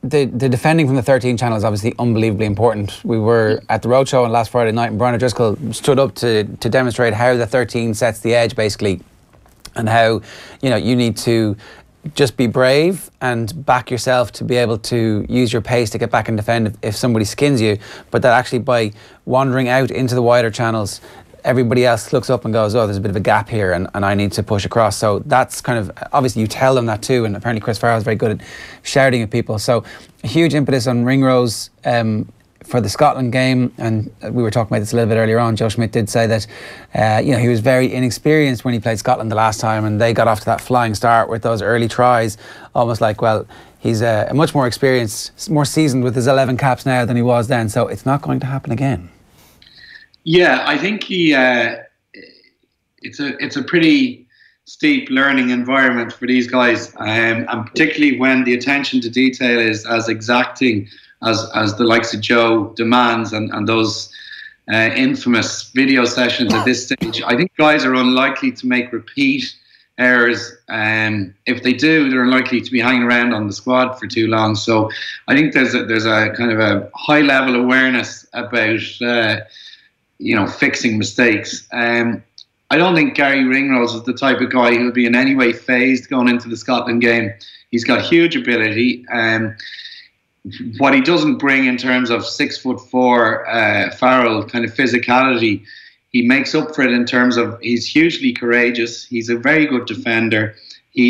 The defending from the 13 channel is obviously unbelievably important. We were at the Roadshow on last Friday night, and Brian O'Driscoll stood up to demonstrate how the 13 sets the edge, basically, and how you need to just be brave and back yourself to be able to use your pace to get back and defend if somebody skins you, but that actually by wandering out into the wider channels, everybody else looks up and goes, oh, there's a bit of a gap here and I need to push across. So that's kind of, obviously you tell them that too, and apparently Chris Farrell is very good at shouting at people. So a huge impetus on Ringrose for the Scotland game, and we were talking about this a little bit earlier on. Joe Schmidt did say that he was very inexperienced when he played Scotland the last time, and they got off to that flying start with those early tries, almost like, well, he's a much more experienced, more seasoned with his 11 caps now than he was then, so it's not going to happen again. Yeah, I think it's a pretty steep learning environment for these guys, and particularly when the attention to detail is as exacting as the likes of Joe demands, and those infamous video sessions at this stage. I think guys are unlikely to make repeat errors. If they do, they're unlikely to be hanging around on the squad for too long. So I think there's a kind of a high level awareness about fixing mistakes. I don't think Gary Ringrose is the type of guy who'll be in any way phased going into the Scotland game. He's got huge ability. What he doesn't bring in terms of 6'4" Farrell kind of physicality, he makes up for it in terms of he's hugely courageous. He's a very good defender.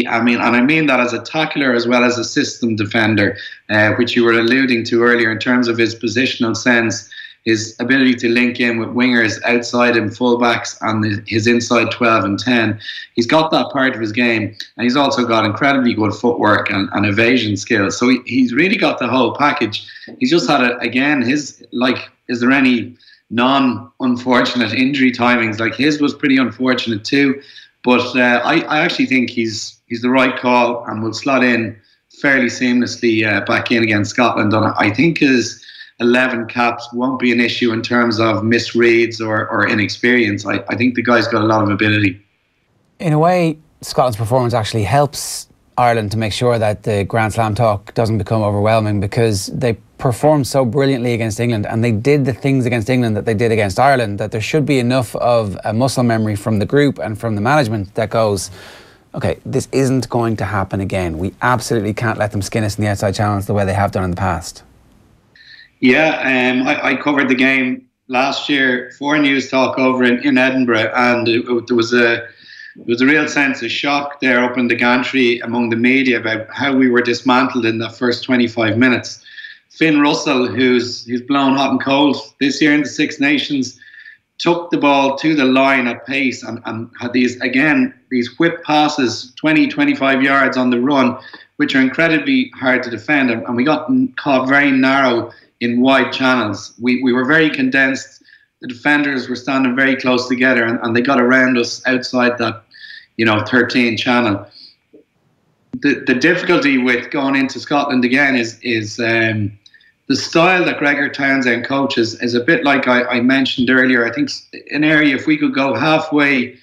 I mean that as a tackler as well as a system defender, which you were alluding to earlier in terms of his positional sense, his ability to link in with wingers outside him, fullbacks, and his inside 12 and 10. He's got that part of his game, and he's also got incredibly good footwork and evasion skills. So he's really got the whole package. He's just had is there any non-unfortunate injury timings? Like, his was pretty unfortunate too. But I actually think he's the right call and will slot in fairly seamlessly back in against Scotland. And I think his 11 caps won't be an issue in terms of misreads or inexperience. I think the guy's got a lot of ability. In a way, Scotland's performance actually helps Ireland to make sure that the Grand Slam talk doesn't become overwhelming, because they performed so brilliantly against England and they did the things against England that they did against Ireland, that there should be enough of a muscle memory from the group and from the management that goes, okay, this isn't going to happen again. We absolutely can't let them skin us in the outside challenge the way they have done in the past. Yeah, I covered the game last year for News Talk over in Edinburgh, and there was a real sense of shock there up in the gantry among the media about how we were dismantled in the first 25 minutes. Finn Russell, who's blown hot and cold this year in the Six Nations, took the ball to the line at pace and had these whip passes 20, 25 yards on the run, which are incredibly hard to defend, and we got caught very narrow in wide channels. We were very condensed. The defenders were standing very close together, and they got around us outside that 13 channel. The difficulty with going into Scotland again is the style that Gregor Townsend coaches is a bit like I mentioned earlier. I think an area, if we could go halfway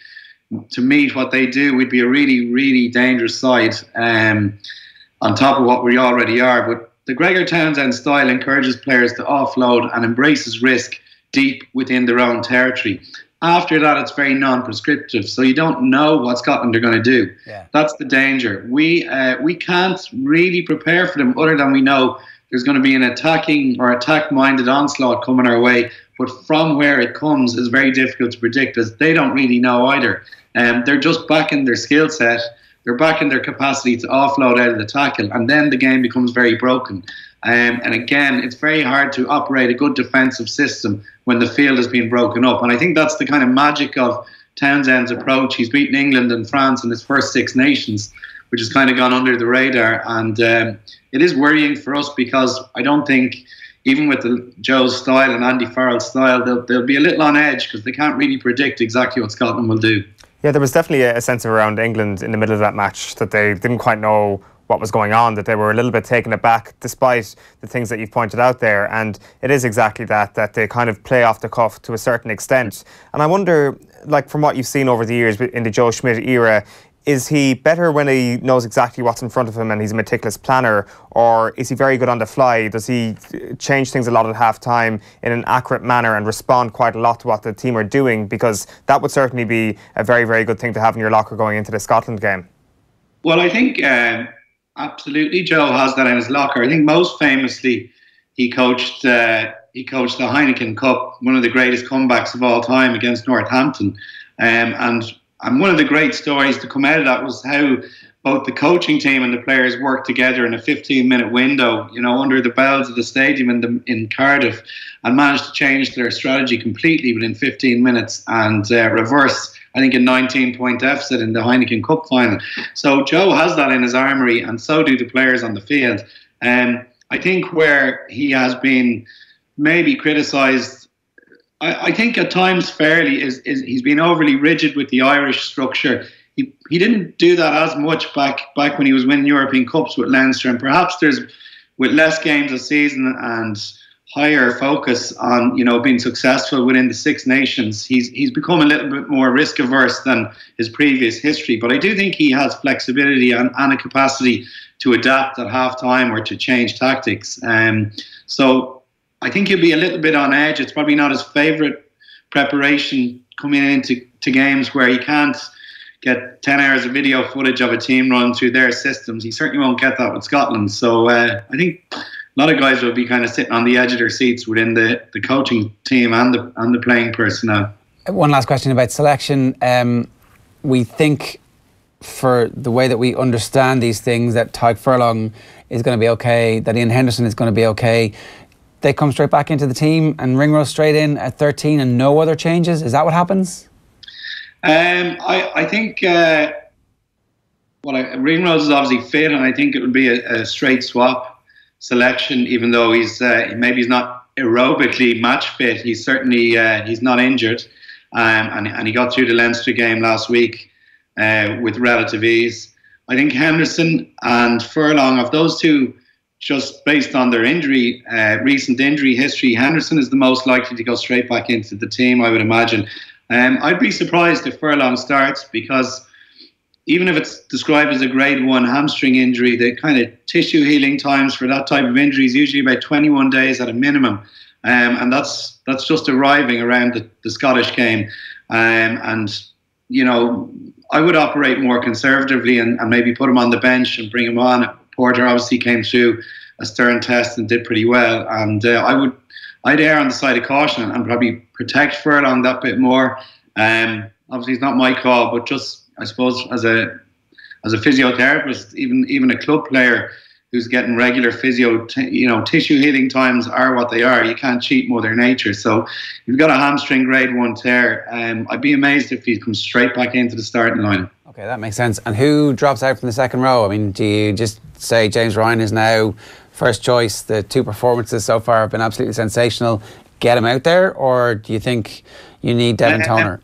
to meet what they do, we'd be a really, really dangerous side on top of what we already are. But the Gregor Townsend style encourages players to offload and embraces risk deep within their own territory. After that, it's very non-prescriptive, so you don't know what Scotland are going to do. Yeah. That's the danger. We can't really prepare for them, other than we know there's going to be an attacking or attack-minded onslaught coming our way. But from where it comes is very difficult to predict, as they don't really know either. They're just backing their skill set. They're backing their capacity to offload out of the tackle, and then the game becomes very broken. And again, it's very hard to operate a good defensive system when the field has been broken up. And I think that's the kind of magic of Townsend's approach. He's beaten England and France in his first Six Nations, which has kind of gone under the radar. And it is worrying for us, because I don't think, even with Joe's style and Andy Farrell's style, they'll be a little on edge, because they can't really predict exactly what Scotland will do. Yeah, there was definitely a sense around England in the middle of that match that they didn't quite know what was going on, that they were a little bit taken aback despite the things that you've pointed out there. And it is exactly that they kind of play off the cuff to a certain extent. And I wonder, like, from what you've seen over the years in the Joe Schmidt era, is he better when he knows exactly what's in front of him and he's a meticulous planner, or is he very good on the fly? Does he change things a lot at half-time in an accurate manner and respond quite a lot to what the team are doing? Because that would certainly be a very, very good thing to have in your locker going into the Scotland game. Well, I think absolutely Joe has that in his locker. I think most famously he coached the Heineken Cup, one of the greatest comebacks of all time, against Northampton. And one of the great stories to come out of that was how both the coaching team and the players worked together in a 15-minute window, under the bells of the stadium in Cardiff, and managed to change their strategy completely within 15 minutes and reverse, I think, a 19-point deficit in the Heineken Cup final. So Joe has that in his armoury, and so do the players on the field. I think where he has been maybe criticised, I think at times fairly, is he's been overly rigid with the Irish structure. He didn't do that as much back when he was winning European Cups with Leinster, and perhaps with less games a season and higher focus on, you know, being successful within the Six Nations. He's become a little bit more risk averse than his previous history, but I do think he has flexibility and a capacity to adapt at half time or to change tactics. So I think he'll be a little bit on edge. It's probably not his favourite preparation coming into games where he can't get 10 hours of video footage of a team run through their systems. He certainly won't get that with Scotland. So I think a lot of guys will be kind of sitting on the edge of their seats within the coaching team and the playing personnel. One last question about selection. We think, for the way that we understand these things, that Tadhg Furlong is going to be okay, that Ian Henderson is going to be okay. They come straight back into the team and Ringrose straight in at 13 and no other changes. Is that what happens? I think Ringrose is obviously fit, and I think it would be a straight swap selection. Even though he's maybe he's not aerobically match fit, he's certainly he's not injured, and he got through the Leinster game last week with relative ease. I think Henderson and Furlong, of those two, just based on their injury, recent injury history, Henderson is the most likely to go straight back into the team, I would imagine. I'd be surprised if Furlong starts, because even if it's described as a grade 1 hamstring injury, the kind of tissue healing times for that type of injury is usually about 21 days at a minimum. And that's just arriving around the Scottish game. And, you know, I would operate more conservatively and maybe put him on the bench and bring him on. Porter obviously came through a stern test and did pretty well. And I'd err on the side of caution and probably protect Furlong that bit more. Obviously, it's not my call, but just, I suppose, as a physiotherapist, even a club player who's getting regular physio, tissue healing times are what they are. You can't cheat Mother Nature. So you've got a hamstring grade 1 tear. I'd be amazed if he comes straight back into the starting line. Okay, that makes sense. And who drops out from the second row? I mean, do you just say James Ryan is now first choice? The 2 performances so far have been absolutely sensational. Get him out there, or do you think you need Devin Toner?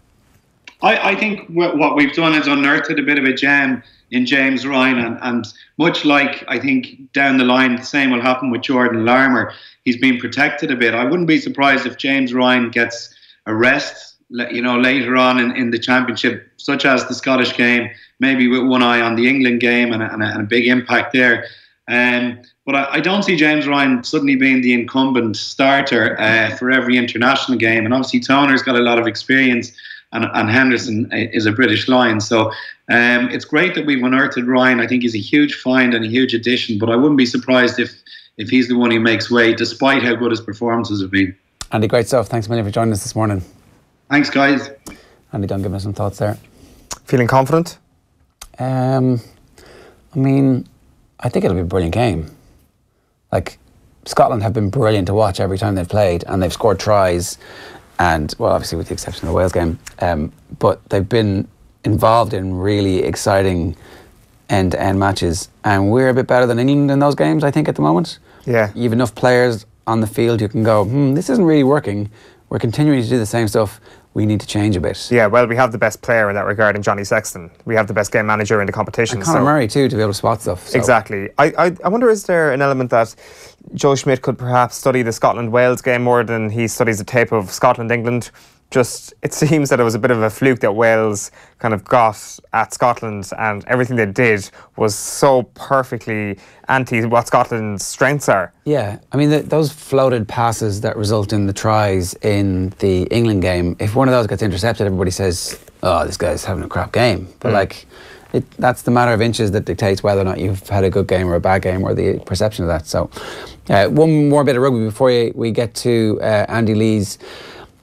I think what we've done is unearthed a bit of a gem in James Ryan, and much like I think down the line the same will happen with Jordan Larmour. He's been protected a bit. I wouldn't be surprised if James Ryan gets a rest, later on in the championship, such as the Scottish game, maybe with one eye on the England game and a big impact there. But I don't see James Ryan suddenly being the incumbent starter for every international game. And obviously Toner's got a lot of experience, and Henderson is a British Lion. So it's great that we've unearthed Ryan. I think he's a huge find and a huge addition, but I wouldn't be surprised if he's the one who makes way, despite how good his performances have been. Andy, great stuff. Thanks a million for joining us this morning. Thanks, guys. Andy Dunn, giving us some thoughts there. Feeling confident? I mean, I think it'll be a brilliant game. Like, Scotland have been brilliant to watch every time they've played, and they've scored tries, and, well, obviously with the exception of the Wales game, but they've been involved in really exciting end-to-end matches, and we're a bit better than England in those games, I think, at the moment. Yeah. You have enough players on the field you can go, this isn't really working. We're continuing to do the same stuff. We need to change a bit. Yeah, well, we have the best player in that regard in Johnny Sexton. We have the best game manager in the competition. And Conor Murray too, to be able to spot stuff. So. Exactly. I wonder, is there an element that Joe Schmidt could perhaps study the Scotland-Wales game more than he studies the tape of Scotland-England? Just, it seems that it was a bit of a fluke that Wales kind of got at Scotland, and everything they did was so perfectly anti what Scotland's strengths are. Yeah, I mean, those floated passes that result in the tries in the England game, if one of those gets intercepted, everybody says, oh, this guy's having a crap game. But that's the matter of inches that dictates whether or not you've had a good game or a bad game, or the perception of that. So one more bit of rugby before we get to Andy Lee's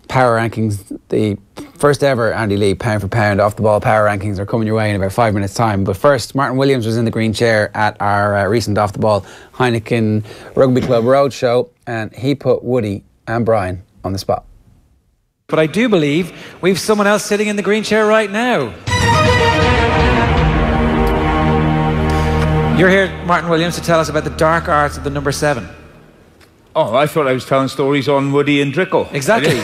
power rankings. The first ever Andy Lee pound for pound off the ball power rankings are coming your way in about 5 minutes time. But first, Martin Williams was in the green chair at our recent off the ball Heineken Rugby Club Roadshow, and he put Woody and Brian on the spot. But I do believe we've someone else sitting in the green chair right now. You're here, Martin Williams, to tell us about the dark arts of the number 7. Oh, I thought I was telling stories on Woody and Drickle. Exactly.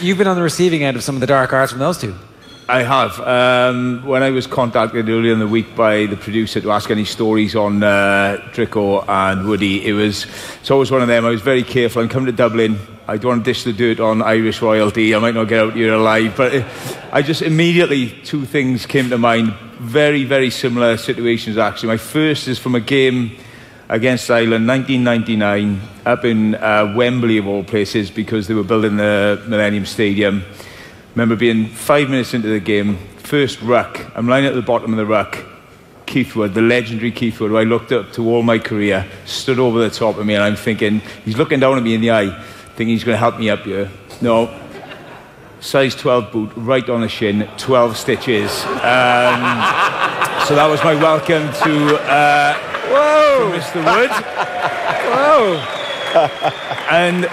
You've been on the receiving end of some of the dark arts from those two. I have. When I was contacted earlier in the week by the producer to ask any stories on Drico and Woody, it's always one of them. I was very careful. I'm coming to Dublin. I don't want to dish the dirt on Irish royalty. I might not get out here alive. But I just immediately, two things came to mind. Very, very similar situations, actually. My first is from a game against Ireland, 1999, up in Wembley, of all places, because they were building the Millennium Stadium. Remember being 5 minutes into the game, first ruck. I'm lying at the bottom of the ruck. Keith Wood, the legendary Keith Wood, who I looked up to all my career, stood over the top of me, and I'm thinking, he's looking down at me in the eye, thinking he's going to help me up here. No. Size 12 boot, right on the shin, 12 stitches. So that was my welcome to Mr. Wood. Whoa. And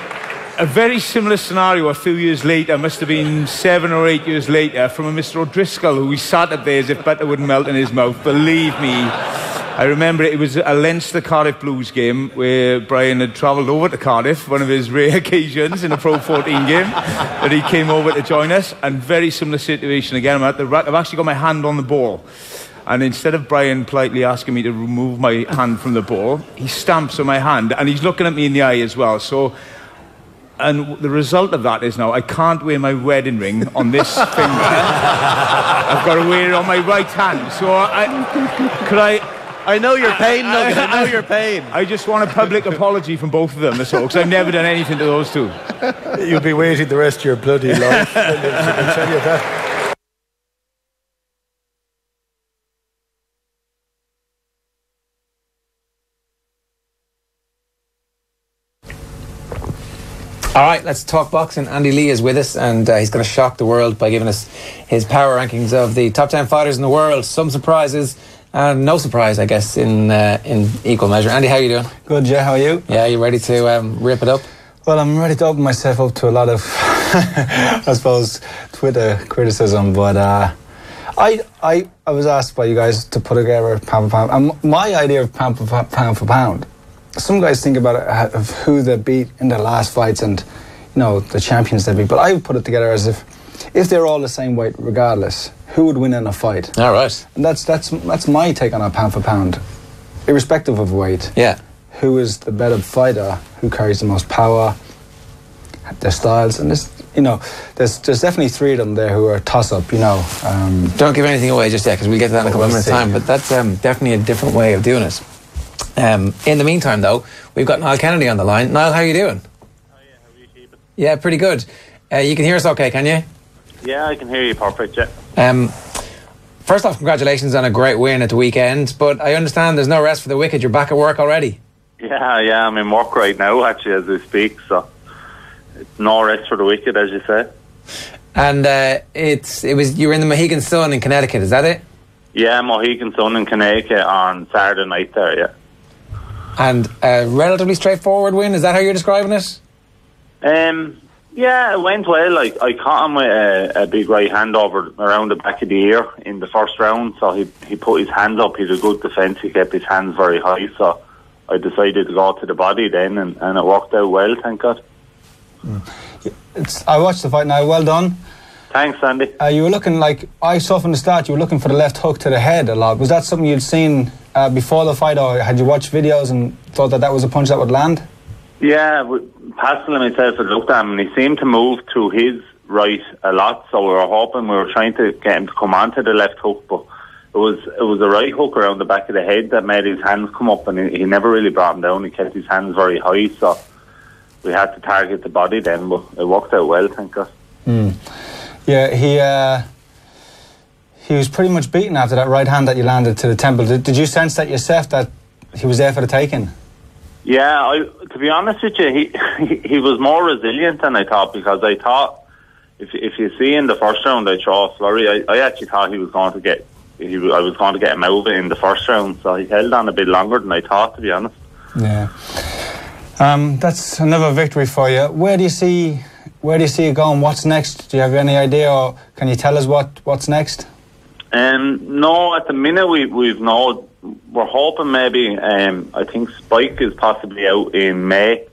a very similar scenario a few years later, must have been 7 or 8 years later, from a Mr. O'Driscoll, who we sat up there as if butter wouldn't melt in his mouth. Believe me, I remember it was a Leinster-Cardiff Blues game where Brian had travelled over to Cardiff, one of his rare occasions in a Pro 14 game, that he came over to join us. And very similar situation again. I'm at the ruck. I've actually got my hand on the ball. And instead of Brian politely asking me to remove my hand from the ball, he stamps on my hand and he's looking at me in the eye as well. So, and the result of that is now I can't wear my wedding ring on this finger. I've got to wear it on my right hand. So I know your pain, Nugget. I know your pain. I just want a public apology from both of them, that's all, because I've never done anything to those two. You'll be waiting the rest of your bloody life. I can tell you that. All right, let's talk boxing. Andy Lee is with us, and he's going to shock the world by giving us his power rankings of the top 10 fighters in the world. Some surprises, and no surprise, I guess, in equal measure. Andy, how are you doing? Good, Jay. How are you? Yeah, you ready to rip it up? Well, I'm ready to open myself up to a lot of, I suppose, Twitter criticism. But I was asked by you guys to put together pound for pound, and my idea of pound for pound. Some guys think about it of who they beat in their last fights and, you know, the champions they beat. But I would put it together as if they're all the same weight, regardless, who would win in a fight? All right. And that's my take on a pound for pound, irrespective of weight. Yeah. Who is the better fighter? Who carries the most power? Their styles, and this, you know, there's definitely three of them there who are toss up. You know. Don't give anything away just yet, because we'll get to that in a couple of minutes' time. But that's definitely a different way of doing it. In the meantime, though, we've got Niall Kennedy on the line. Niall, how are you doing? Oh, yeah, how are you keeping? Yeah, pretty good. You can hear us okay, can you? Yeah, I can hear you perfect, yeah. First off, congratulations on a great win at the weekend, but I understand there's no rest for the wicked. You're back at work already. Yeah, I'm in work right now, actually, as we speak, so it's no rest for the wicked, as you say. And you were in the Mohegan Sun in Connecticut, is that it? Yeah, Mohegan Sun in Connecticut on Saturday night there, yeah. And a relatively straightforward win, is that how you're describing it? Yeah, it went well. Like, I caught him with a big right hand over around the back of the ear in the first round, so he put his hands up. He had a good defence. He kept his hands very high, so I decided to go to the body then, and it worked out well, thank God. I watched the fight now. Well done. Thanks, Andy. You were looking like, I saw from the start, you were looking for the left hook to the head a lot. Was that something you'd seen before the fight, or had you watched videos and thought that was a punch that would land? Yeah, Pascal and myself had looked at him, and he seemed to move to his right a lot, so we were trying to get him to come onto the left hook, but it was a right hook around the back of the head that made his hands come up, and he never really brought him down. He kept his hands very high, so we had to target the body then, but it worked out well, thank God. Yeah, he was pretty much beaten after that right hand that you landed to the temple. Did you sense that yourself, that he was there for the taking? Yeah, to be honest with you, he was more resilient than I thought, because I thought if you see in the first round I throw a flurry, I actually thought I was going to get him out of it in the first round, so he held on a bit longer than I thought, to be honest. Yeah, that's another victory for you. Where do you see it going? What's next? Do you have any idea, or can you tell us what's next? No, at the minute we're hoping maybe. I think Spike is possibly out in May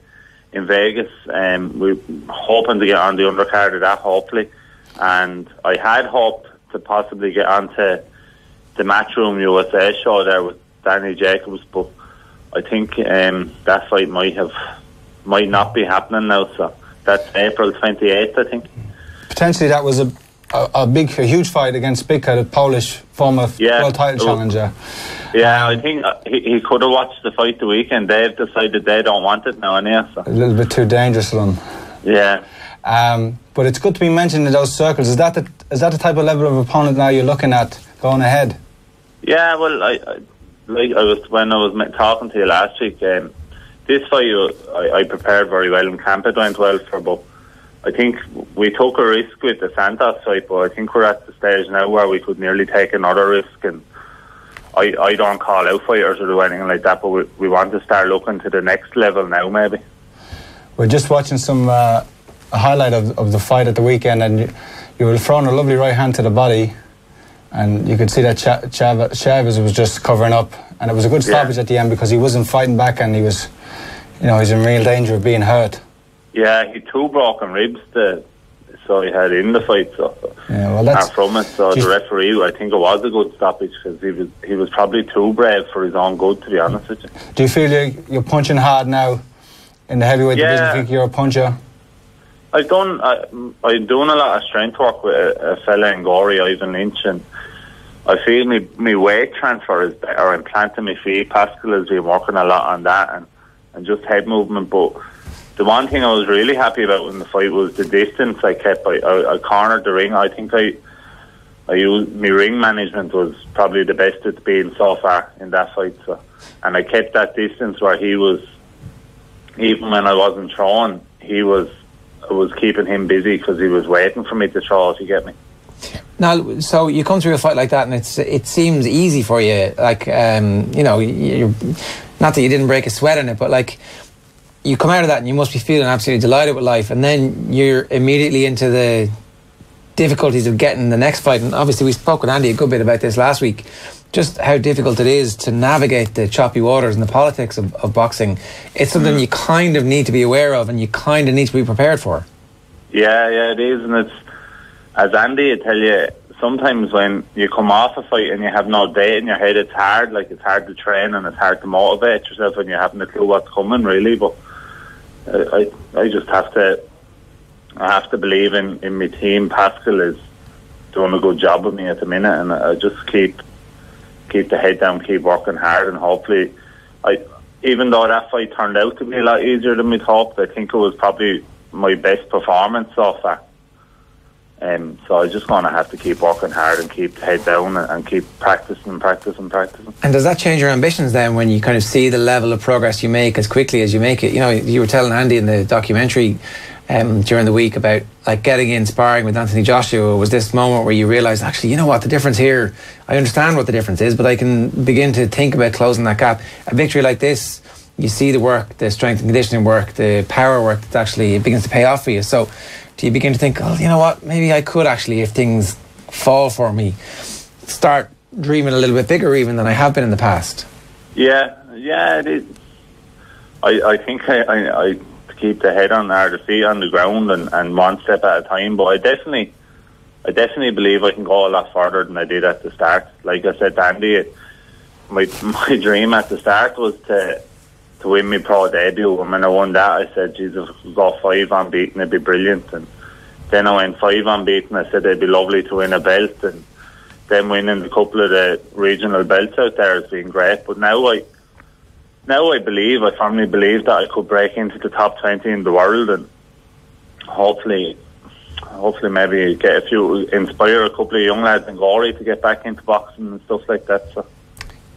in Vegas. We're hoping to get on the undercard of that, hopefully. And I had hoped to possibly get onto the Matchroom USA show there with Danny Jacobs, but I think that fight might not be happening now. So that's April 28th, I think. Potentially that was a huge fight against Bika, the Polish former world title challenger. Yeah, I think he could have watched the fight the weekend. They've decided they don't want it now, anyway. So. A little bit too dangerous for them. Yeah. But it's good to be mentioned in those circles. Is that the type of level of opponent now you're looking at going ahead? Yeah, well, when I was talking to you last week, this fight I prepared very well in camp. It went well for, but I think we took a risk with the Santos fight, but I think we're at the stage now where we could nearly take another risk. And I don't call out fighters or do anything like that, but we want to start looking to the next level now, maybe. We're just watching a highlight of the fight at the weekend, and you were thrown a lovely right hand to the body, and you could see that Chavez was just covering up, and it was a good stoppage at the end because he wasn't fighting back, and he was, he's in real danger of being hurt. Yeah, he had 2 broken ribs so he had in the fight. So that's from it. So the referee, I think it was a good stoppage because he was probably too brave for his own good, to be honest with you. Do you feel you're punching hard now in the heavyweight division? Do you think you're a puncher? I'm doing a lot of strength work with a fella in Gorey, Ivan Lynch, and I feel my weight transfer is better. I'm planting my feet. Pascal has been working a lot on that and just head movement. But the one thing I was really happy about in the fight was the distance I kept. I cornered the ring. I think I used my ring management was probably the best it's been so far in that fight. So, and I kept that distance where he was, even when I wasn't throwing, I was keeping him busy because he was waiting for me to throw, if you get me. Now, so you come through a fight like that and it seems easy for you, like, you're, not that you didn't break a sweat in it, but like, you come out of that and you must be feeling absolutely delighted with life, and then you're immediately into the difficulties of getting the next fight. And obviously we spoke with Andy a good bit about this last week, just how difficult it is to navigate the choppy waters and the politics of boxing. It's something you kind of need to be aware of and you kind of need to be prepared for. Yeah, it is. And it's, as Andy would tell you, sometimes when you come off a fight and you have no date in your head, it's hard. Like, it's hard to train and it's hard to motivate yourself when you haven't a clue what's coming, really. But I just have to believe in my team. Pascal is doing a good job with me at the minute, and I just keep the head down, keep working hard, and hopefully, even though that fight turned out to be a lot easier than we'd hoped, I think it was probably my best performance so far. So I'm just going to have to keep working hard and keep the head down and keep practicing. And does that change your ambitions then when you kind of see the level of progress you make as quickly as you make it? You were telling Andy in the documentary during the week about like getting in sparring with Anthony Joshua. Was this moment where you realised, actually, you know what, the difference here, I understand what the difference is, but I can begin to think about closing that gap. A victory like this, you see the work, the strength and conditioning work, the power work that actually begins to pay off for you. So do you begin to think, oh, you know what, maybe I could actually, if things fall for me, start dreaming a little bit bigger even than I have been in the past? Yeah, it is. I think I keep the head on the feet on the ground and one step at a time, but I definitely believe I can go a lot further than I did at the start. Like I said to Andy, my dream at the start was to win my pro debut, and when I won that I said, Jesus, if we go 5 unbeaten it'd be brilliant. And then I went 5 unbeaten. I said it'd be lovely to win a belt, and then winning a couple of the regional belts out there has been great. But now I firmly believe that I could break into the top 20 in the world, and hopefully maybe inspire a couple of young lads in Gorey to get back into boxing and stuff like that. So.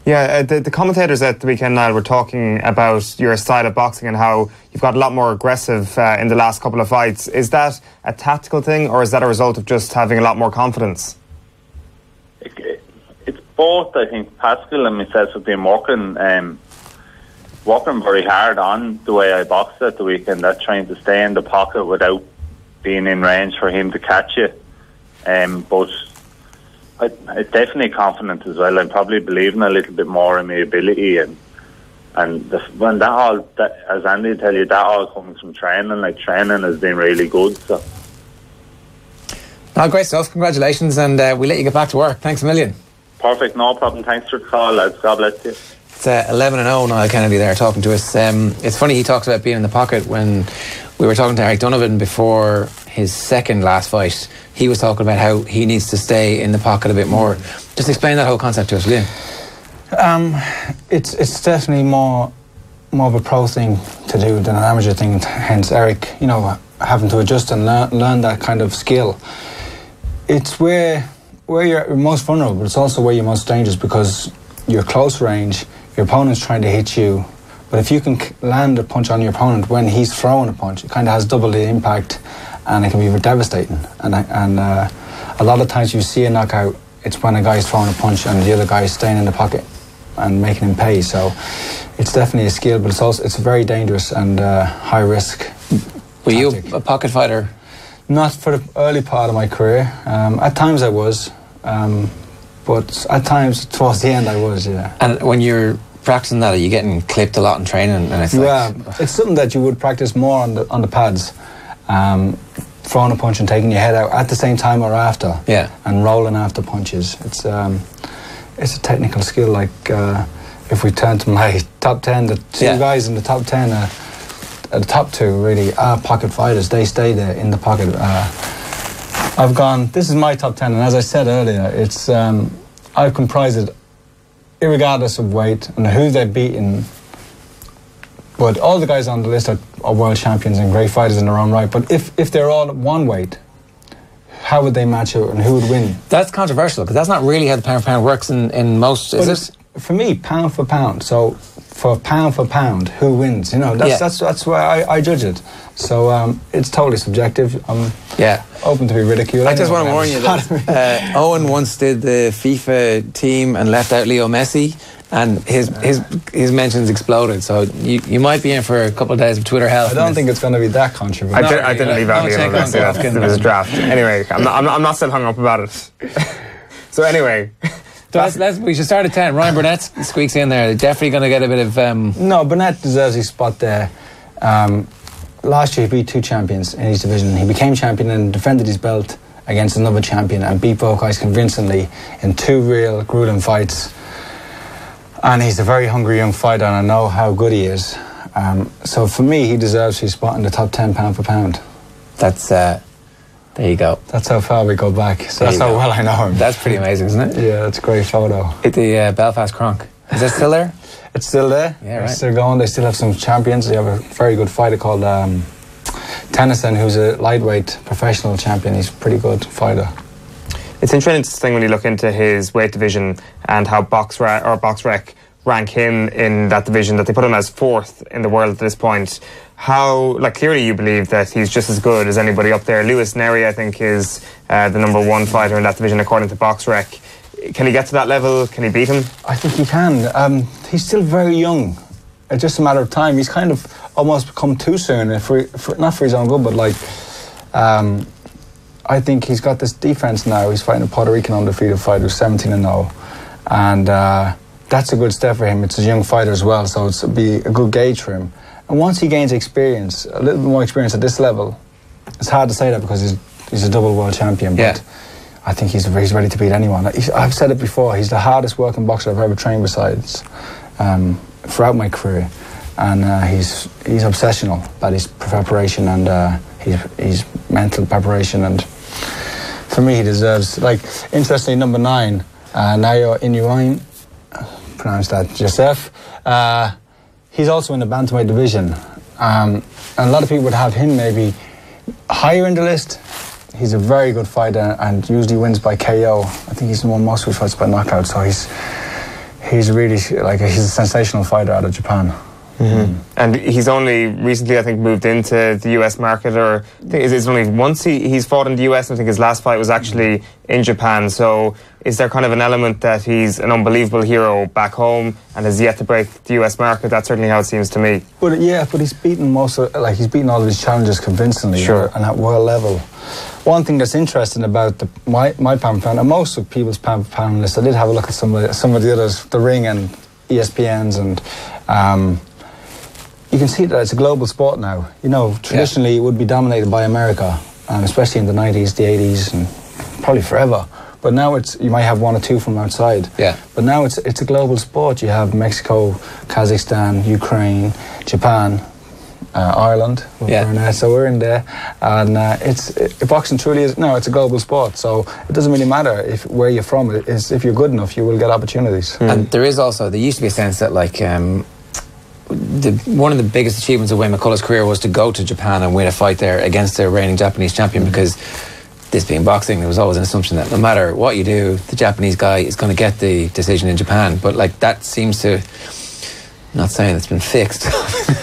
Yeah, the commentators at the weekend, Niall, were talking about your style of boxing and how you've got a lot more aggressive in the last couple of fights. Is that a tactical thing, or is that a result of just having a lot more confidence? It's both. I think Pascal and myself have been working very hard on the way I boxed at the weekend. That trying to stay in the pocket without being in range for him to catch you. But I'm definitely confident as well. I'm probably believing a little bit more in my ability, as Andy will tell you, that all comes from training. Like, training has been really good. So Oh, great stuff. Congratulations, and we'll let you get back to work. Thanks a million. Perfect, no problem. Thanks for the call, lads. God bless you. It's 11-0, Niall Kennedy there talking to us. It's funny, he talks about being in the pocket. When we were talking to Eric Donovan before his second last fight, he was talking about how he needs to stay in the pocket a bit more. Just explain that whole concept to us, will you? It's definitely more of a pro thing to do than an amateur thing, hence Eric, having to adjust and learn that kind of skill. It's where you're most vulnerable, but it's also where you're most dangerous, because you're close range, your opponent's trying to hit you, but if you can land a punch on your opponent when he's throwing a punch, it kind of has double the impact, and it can be devastating. And a lot of times you see a knockout, it's when a guy's throwing a punch and the other guy's staying in the pocket and making him pay. So it's definitely a skill, but it's very dangerous and high risk. Were you a pocket fighter? Not for the early part of my career. At times I was, but at times towards the end I was, yeah. And when you're practicing that, are you getting clipped a lot in training? And it's something that you would practice more on the pads, throwing a punch and taking your head out at the same time or after, and rolling after punches. It's a technical skill. Like if we turn to my top 10, the two guys in the top 10 the top two really are pocket fighters. They stay there in the pocket. This is my top 10, and as I said earlier, it's I've comprised it irregardless of weight and who they've beaten. But all the guys on the list are world champions and great fighters in their own right. But if they're all at one weight, how would they match out and who would win? That's controversial, because that's not really how the pound for pound works in most, is it? For me, pound for pound. So for pound, who wins? That's why I judge it. So it's totally subjective. I'm open to be ridiculed. I just want to warn you that Owen once did the FIFA team and left out Leo Messi, and his mentions exploded. So you might be in for a couple of days of Twitter hell. I don't think it's going to be that controversial. I didn't leave out Leo Messi. It was a draft. Anyway, I'm not still hung up about it. So anyway. We should start at 10. Ryan Burnett squeaks in there. They're definitely going to get a bit of... No, Burnett deserves his spot there. Last year he beat two champions in his division. He became champion and defended his belt against another champion and beat both guys convincingly in two real grueling fights. And he's a very hungry young fighter, and I know how good he is. So for me, he deserves his spot in the top 10 pound for pound. That's... there you go. That's how far we go back. So that's how well I know him. That's pretty amazing, isn't it? Yeah, it's a great photo. At the Belfast Cronk. Is that still there? It's still there. Yeah, right. It's still going. They still have some champions. They have a very good fighter called Tennyson, who's a lightweight professional champion. He's a pretty good fighter. It's interesting when you look into his weight division and how BoxRec rank him in that division, that they put him as 4th in the world at this point. How, clearly you believe that he's just as good as anybody up there. Lewis Neri, I think, is the #1 fighter in that division according to BoxRec. Can he get to that level? Can he beat him? I think he can. He's still very young. It's just a matter of time. He's kind of almost come too soon, not for his own good, but I think he's got this defense now. He's fighting a Puerto Rican undefeated fighter who's 17-0, and that's a good step for him. It's a young fighter as well, so it'll be a good gauge for him. And once he gains experience, a little bit more experience at this level, it's hard to say that because he's a double world champion, but I think he's ready to beat anyone. I've said it before, he's the hardest working boxer I've ever trained besides throughout my career, and he's obsessional about his preparation and his mental preparation, and for me he deserves, interestingly, #9, Ger and Eoin, pronounce that yourself, he's also in the bantamweight division, and a lot of people would have him maybe higher in the list. He's a very good fighter and usually wins by KO. I think he's won most of his fights by knockout, so he's really he's a sensational fighter out of Japan. Mm-hmm. And he's only recently, I think, moved into the US market, or I think it's only once he's fought in the US. I think his last fight was actually in Japan. So is there kind of an element that he's an unbelievable hero back home and has yet to break the US market? That's certainly how it seems to me. But he's beaten he's beaten all of his challenges convincingly, and at world level. One thing that's interesting about my pound for pound, and most of people's pound for pound list, I did have a look at some of the others, the Ring and ESPN's, and you can see that it's a global sport now. Traditionally it would be dominated by America, and especially in the 90s, the 80s, and probably forever. But now you might have one or two from outside. Yeah. But now it's a global sport. You have Mexico, Kazakhstan, Ukraine, Japan, Ireland. So we're in there, and boxing truly is it's a global sport. So it doesn't really matter where you're from. If you're good enough, you will get opportunities. And there used to be a sense that one of the biggest achievements of Wayne McCullough's career was to go to Japan and win a fight there against the reigning Japanese champion, because this being boxing, there was always an assumption that no matter what you do, the Japanese guy is going to get the decision in Japan. But that seems to, not saying it's been fixed.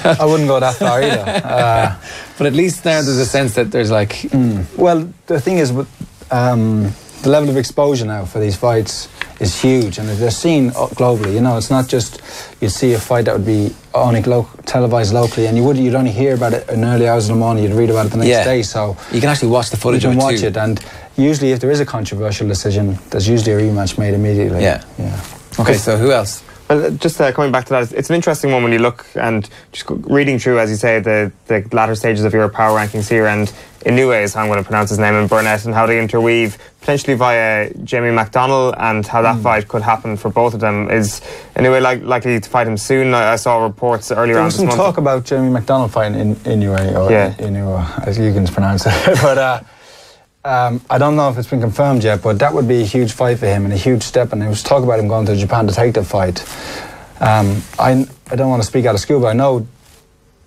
I wouldn't go that far either. But at least now there's a sense that there's Well, the thing is, the level of exposure now for these fights is huge, and they're seen globally. It's not just you'd see a fight that would be only televised locally, and you'd only hear about it in early hours of the morning. You'd read about it the next day. So you can actually watch the footage. You can watch it, and usually, if there is a controversial decision, there's usually a rematch made immediately. Yeah. Okay, so who else? Well, just coming back to that, it's an interesting one when you look and just reading through, as you say, the latter stages of your power rankings here, and Inoue is how I'm going to pronounce his name, and Burnett, and how they interweave potentially via Jamie McDonnell, and how that fight could happen for both of them. Is Inoue likely to fight him soon? I saw reports earlier on this month. There was some talk about Jamie McDonnell fighting Inoue, or Inoue, as you can pronounce it. But I don't know if it's been confirmed yet, but that would be a huge fight for him and a huge step, and there was talk about him going to Japan to take the fight. I don't want to speak out of school, but I know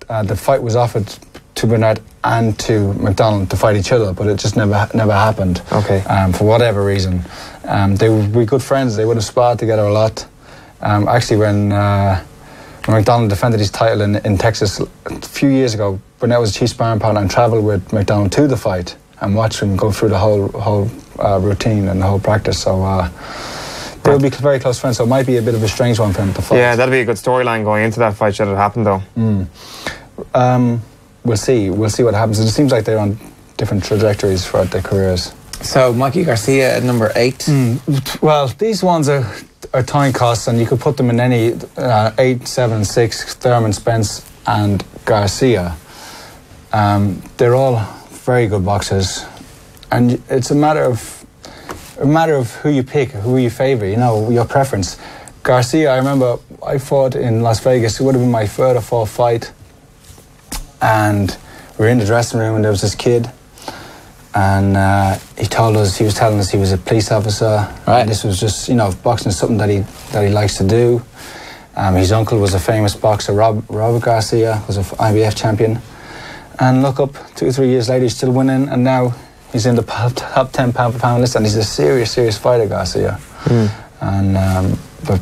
the fight was offered to Burnett and to McDonnell to fight each other, but it just never happened. Okay. For whatever reason. They would be good friends. They would have sparred together a lot. Actually, when McDonnell defended his title in Texas a few years ago, Burnett was chief sparring partner and travelled with McDonnell to the fight and watched him go through the whole routine and the whole practice. So they would be very close friends. So it might be a bit of a strange one for him to fight. Yeah, that'd be a good storyline going into that fight should it happen, though. We'll see. We'll see what happens. It seems like they're on different trajectories throughout their careers. So Mikey Garcia at number 8. Well, these ones are time costs, and you could put them in any 8, 7, 6. Thurman, Spence, and Garcia. They're all very good boxers, and it's a matter of who you pick, who you favour. Your preference. Garcia, I remember I fought in Las Vegas. It would have been my third or fourth fight. And we were in the dressing room, and there was this kid, and he was telling us he was a police officer. Right. And this was just, boxing is something that he likes to do. His uncle was a famous boxer, Robert Garcia, was an IBF champion. And look up, 2 or 3 years later, he's still winning, and now he's in the top 10 pound for pound list, and he's a serious fighter, Garcia. And but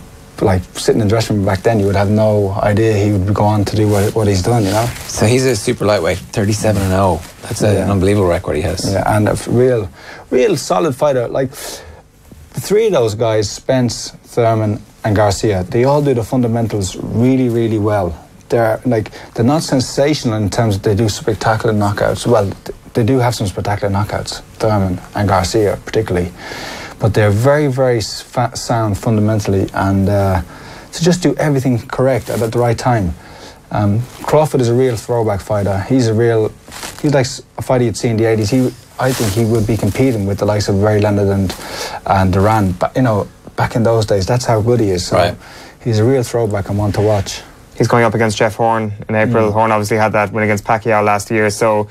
sitting in the dressing room back then, you would have no idea he would go on to do what he's done, So he's a super lightweight, 37-0. That's an unbelievable record he has. Yeah, and a real solid fighter. The three of those guys, Spence, Thurman, and Garcia, they all do the fundamentals really, really well. They're not sensational in terms of they do spectacular knockouts. Well, they do have some spectacular knockouts, Thurman and Garcia particularly. But they're very, very sound fundamentally, and to just do everything correct at the right time. Crawford is a real throwback fighter. He's like a fighter you'd see in the 80s. I think he would be competing with the likes of Ray Leonard and Duran. But back in those days, that's how good he is. So he's a real throwback and one to watch. He's going up against Jeff Horn in April. Horn obviously had that win against Pacquiao last year, so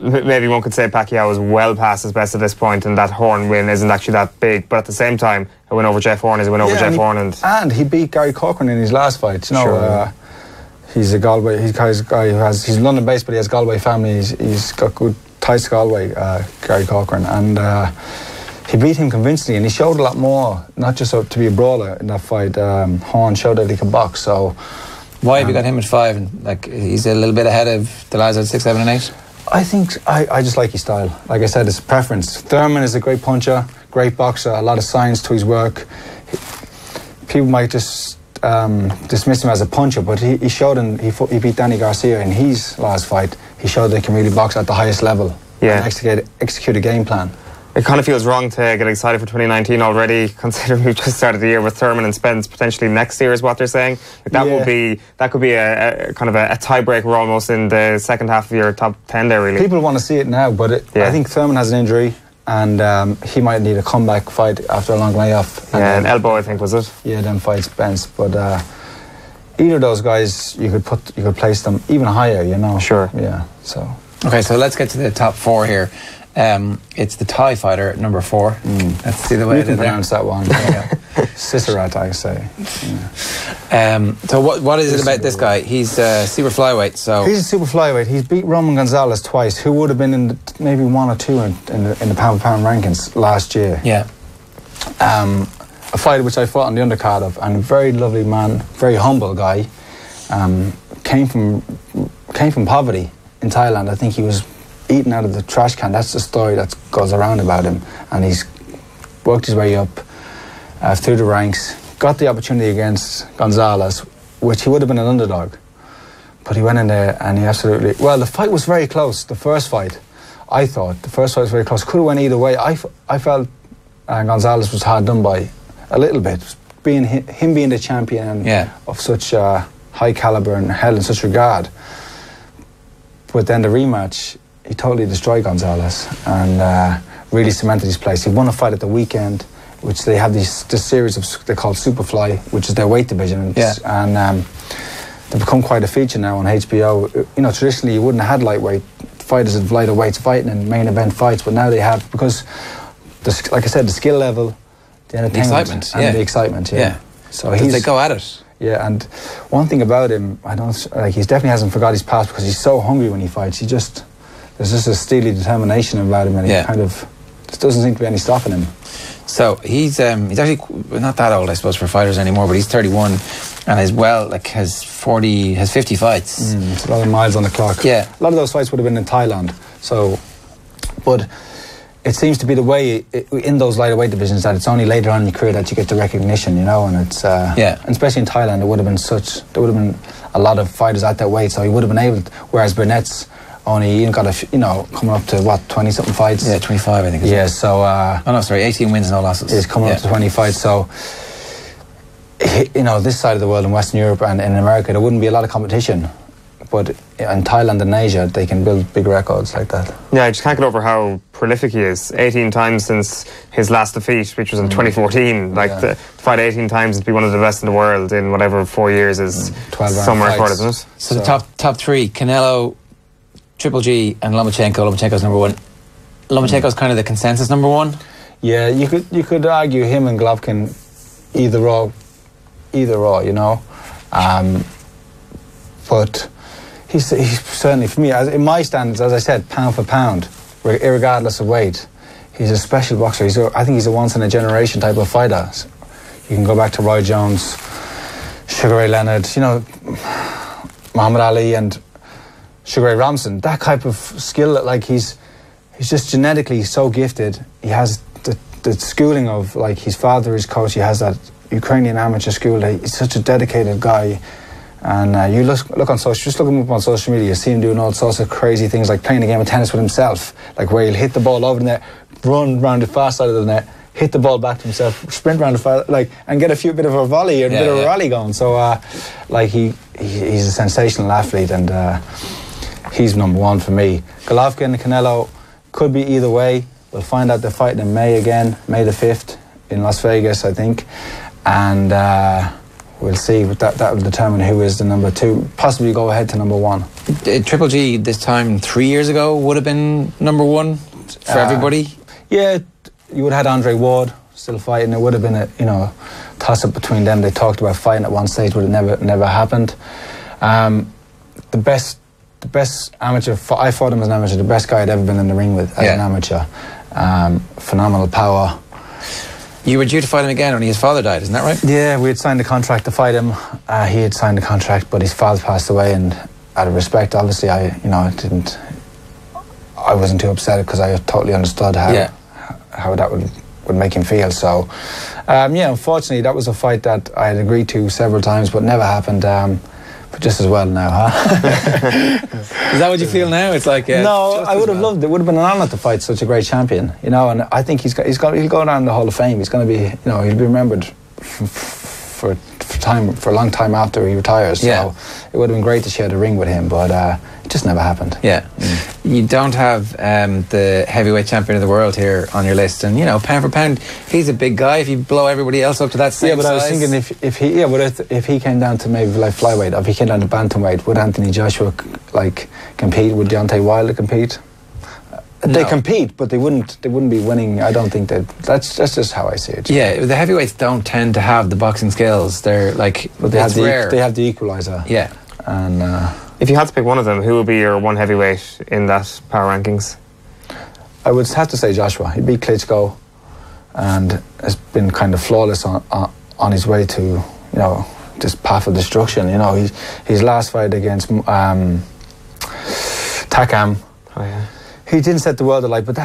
maybe one could say Pacquiao is well past his best at this point, and that Horn win isn't actually that big. But at the same time, a win over Jeff Horn is a win over Jeff Horn. And he beat Gary Corcoran in his last fight. He's a Galway. He's a guy he's London-based, but he has Galway family. He's got good ties to Galway, Gary Corcoran, and he beat him convincingly, and he showed a lot more, not just to be a brawler in that fight. Horn showed that he can box. So why have you got him at 5? And he's a little bit ahead of the lads at 6, 7, and 8. I think I just like his style. Like I said, it's a preference. Thurman is a great puncher, great boxer, a lot of science to his work. People might just dismiss him as a puncher, but he showed, and he beat Danny Garcia in his last fight. He showed they can really box at the highest level and execute a game plan. It kind of feels wrong to get excited for 2019 already, considering we've just started the year with Thurman and Spence potentially next year, is what they're saying. That could be a kind of a tiebreaker almost in the second half of your top 10 there, really. People want to see it now, but I think Thurman has an injury. and he might need a comeback fight after a long layoff. Yeah, an elbow, I think, was it? Yeah, then fights Spence. But either of those guys, you could place them even higher, you know. Sure. Yeah. So. Okay, so let's get to the top 4 here. It's the Thai fighter at number 4. Let's see the way you can pronounce that one. Cicerat, I say. Yeah. So what is it about this guy? He's super flyweight. So he's a super flyweight. He's beat Roman Gonzalez twice, who would have been in maybe 1 or 2 in the pound-for-pound rankings last year. Yeah. A fight which I fought on the undercard of, and a very lovely man, very humble guy. Came from poverty in Thailand. I think he was eating out of the trash can. That's the story that goes around about him, and he's worked his way up through the ranks, got the opportunity against Gonzalez, which he would have been an underdog, but he went in there and he absolutely, well, the fight was very close. The first fight, I thought the first fight was very close, could have went either way. I felt Gonzalez was hard done by a little bit, him being the champion of such high caliber and held in such regard. But then the rematch, he totally destroyed Gonzalez and really cemented his place. He won a fight at the weekend, which they have this series of, they call Superfly, which is their weight division. And they've become quite a feature now on HBO. You know, traditionally you wouldn't have had lightweight fighters of lighter weights fighting in main event fights, but now they have, because, like I said, the skill level, the entertainment, and the excitement. So they go at it. Yeah, and one thing about him, he definitely hasn't forgot his past, because he's so hungry when he fights. There's just a steely determination about him, and he kind of, there doesn't seem to be any stopping him. So he's actually not that old, I suppose, for fighters anymore, but he's 31 and has 50 fights. It's a lot of miles on the clock. Yeah. A lot of those fights would have been in Thailand. So, but it seems to be the way in those lighter weight divisions that it's only later on in your career that you get the recognition, you know, and it's and especially in Thailand, there would have been a lot of fighters at that weight, so he would have been able to, whereas Burnett's only got coming up to 20-something fights. Yeah, 25, I think. So 18 wins and no losses. He's coming up to 20 fights. So this side of the world, in Western Europe and in America, there wouldn't be a lot of competition. But in Thailand and Asia, they can build big records like that. Yeah, I just can't get over how prolific he is. 18 times since his last defeat, which was in 2014. To fight 18 times and be one of the best in the world in whatever 4 years is some record, isn't it? So the top 3, Canelo, Triple G and Lomachenko. Lomachenko's number 1. Lomachenko's kind of the consensus number 1. Yeah, you could argue him and Golovkin either or, you know. But he's certainly, for me, in my standards, as I said, pound for pound, irregardless of weight, he's a special boxer. I think he's a once-in-a-generation type of fighter. You can go back to Roy Jones, Sugar Ray Leonard, Muhammad Ali and Sugar Ray Robinson. That type of skill, he's just genetically so gifted. He has the schooling of, his father is coach. He has that Ukrainian amateur school. He's such a dedicated guy. And you look on social, just look him up on social media, you see him doing all sorts of crazy things, like playing a game of tennis with himself, where he'll hit the ball over the net, run round the far side of the net, hit the ball back to himself, sprint round the far, and get a bit of a volley or a bit of a rally going. So, he's a sensational athlete, and he's number 1 for me. Golovkin and Canelo could be either way. We'll find out. They're fighting in May again, May the 5th in Las Vegas, I think, and we'll see. That will determine who is the number 2. Possibly go ahead to number 1. Triple G this time 3 years ago would have been number 1 for everybody. Yeah, you would have had Andre Ward still fighting. It would have been a toss-up between them. They talked about fighting at one stage, but it never happened. The best amateur. I fought him as an amateur. The best guy I'd ever been in the ring with as an amateur. Phenomenal power. You were due to fight him again when his father died, isn't that right? Yeah, we had signed a contract to fight him. He had signed a contract, but his father passed away, and out of respect, obviously, I wasn't too upset because I totally understood how that would make him feel. So, unfortunately, that was a fight that I had agreed to several times, but never happened. But just as well now, huh? Is that what you feel now? It's no, I would have loved it. It would have been an honour to fight such a great champion, and I think he'll go down the Hall of Fame. He's going to be, he'll be remembered for for a long time after he retires. So it would have been great to share the ring with him, but it just never happened. Yeah. You don't have the heavyweight champion of the world here on your list, and pound for pound, he's a big guy. If you blow everybody else up to that same but size. I was thinking if he came down to maybe like flyweight, or if he came down to bantamweight, would Anthony Joshua compete? Would Deontay Wilder compete? They compete, but they wouldn't be winning. I don't think that's just how I see it. Yeah, the heavyweights don't tend to have the boxing skills. They're but they have rare. They have the equaliser. Yeah, and if you had to pick one of them, who would be your one heavyweight in that power rankings? I would have to say Joshua. He beat Klitschko, and has been kind of flawless on his way to just path of destruction. His last fight against Takam. Oh yeah. He didn't set the world alight, but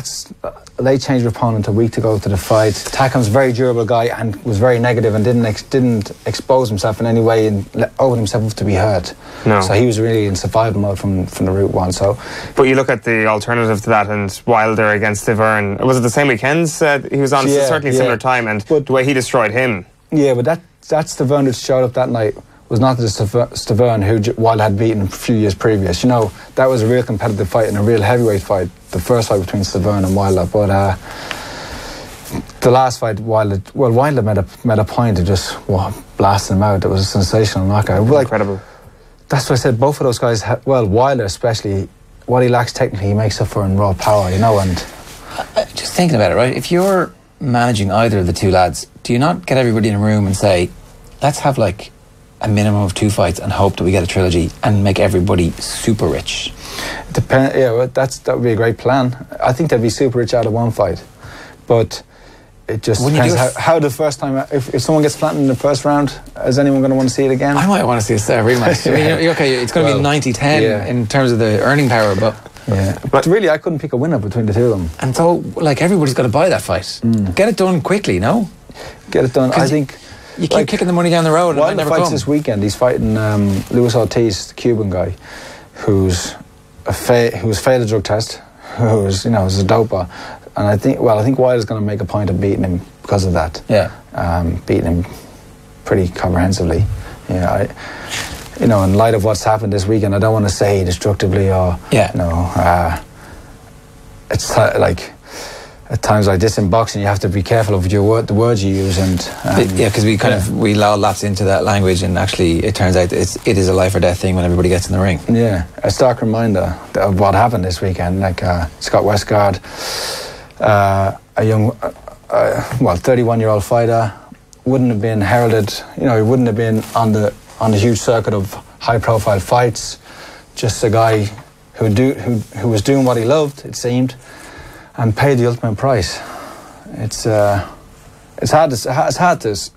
they changed their opponent a week to go to the fight. Takam's a very durable guy and was very negative and didn't expose himself in any way and open himself up to be hurt. No. So he was really in survival mode from the route one. So, but you look at the alternative to that, and Wilder against Severn. Was it the same weekends he was on? Certainly similar time, and the way he destroyed him. Yeah, but that's Severn that showed up that night. Was not the Severn who Wilder had beaten a few years previous. That was a real competitive fight and a real heavyweight fight, the first fight between Severn and Wilder. But the last fight, Wilder made a point of just blast him out. It was a sensational knockout. Incredible. That's what I said. Both of those guys, Wilder especially, what he lacks technically, he makes up for in raw power, and... Just thinking about it, right? If you're managing either of the two lads, do you not get everybody in a room and say, let's have a minimum of 2 fights and hope that we get a trilogy and make everybody super rich? That would be a great plan. I think they'd be super rich out of one fight, but it just depends how the first time. If someone gets flattened in the first round, is anyone going to want to see it again? I might want to see a rematch. It's going to be 90-10 in terms of the earning power, but really, I couldn't pick a winner between the two of them. And so, everybody's got to buy that fight. Get it done quickly, no? Get it done. I think. You keep kicking the money down the road and it never fights comes. This weekend, he's fighting Luis Ortiz, the Cuban guy, who's failed a drug test, who's a doper, and I think Wilder's going to make a point of beating him because of that. Yeah, beating him pretty comprehensively. Yeah, in light of what's happened this weekend, I don't want to say destructively or it's at times like this in boxing, you have to be careful of the words you use, and because we lapse into that language, and actually it turns out it is a life or death thing when everybody gets in the ring. Yeah, a stark reminder of what happened this weekend. Scott Westgard, a young, 31-year-old fighter, wouldn't have been heralded. He wouldn't have been on the huge circuit of high-profile fights. Just a guy who was doing what he loved, it seemed, and paid the ultimate price. It's hard to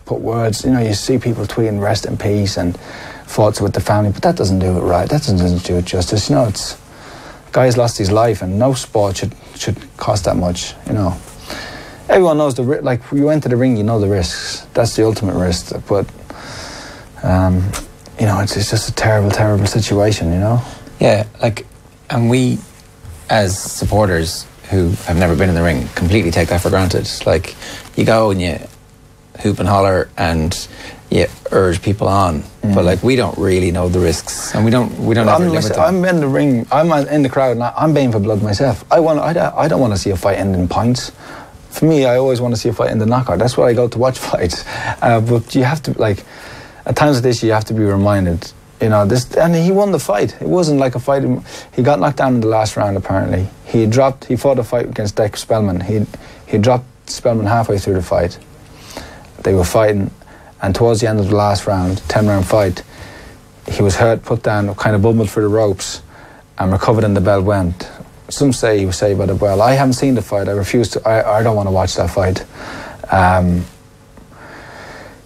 put words. You see people tweeting "rest in peace" and thoughts with the family, but that doesn't do it right. That doesn't do it justice. It's guy's lost his life, and no sport should cost that much. Everyone knows you enter the ring, you know the risks. That's the ultimate risk. But it's just a terrible, terrible situation. Yeah, and we as supporters who have never been in the ring completely take that for granted. You go and you hoop and holler and you urge people on, but we don't really know the risks, and we don't ever limit them. I'm in the ring, I'm in the crowd, and I'm baying for blood myself. I don't want to see a fight end in points. For me, I always want to see a fight end in knockout. That's why I go to watch fights. But you have to at times like this, you have to be reminded. And he won the fight. It wasn't like a fight. He got knocked down in the last round, apparently. He fought a fight against Dick Spellman. He dropped Spellman halfway through the fight. They were fighting, and towards the end of the last round, 10-round fight, he was hurt, put down, kind of bumbled through the ropes, and recovered and the bell went. Some say he was saved by the bell. I haven't seen the fight. I refuse to. I don't want to watch that fight.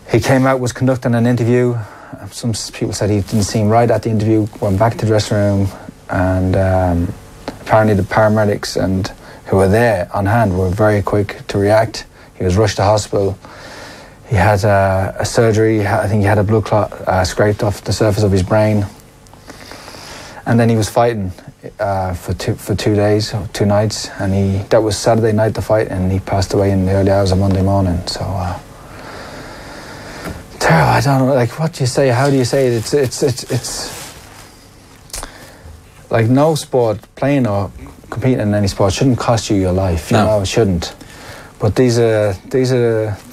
He came out, was conducting an interview. Some people said he didn't seem right at the interview, went back to the dressing room, and apparently the paramedics who were there on hand were very quick to react. He was rushed to hospital. He had a surgery. I think he had a blood clot scraped off the surface of his brain. And then he was fighting for 2 days, 2 nights, and that was Saturday night, the fight, and he passed away in the early hours of Monday morning. So Farrell, I don't know. Like, what do you say? How do you say it? It's like no sport, playing or competing in any sport shouldn't cost you your life. You know, it shouldn't. But these are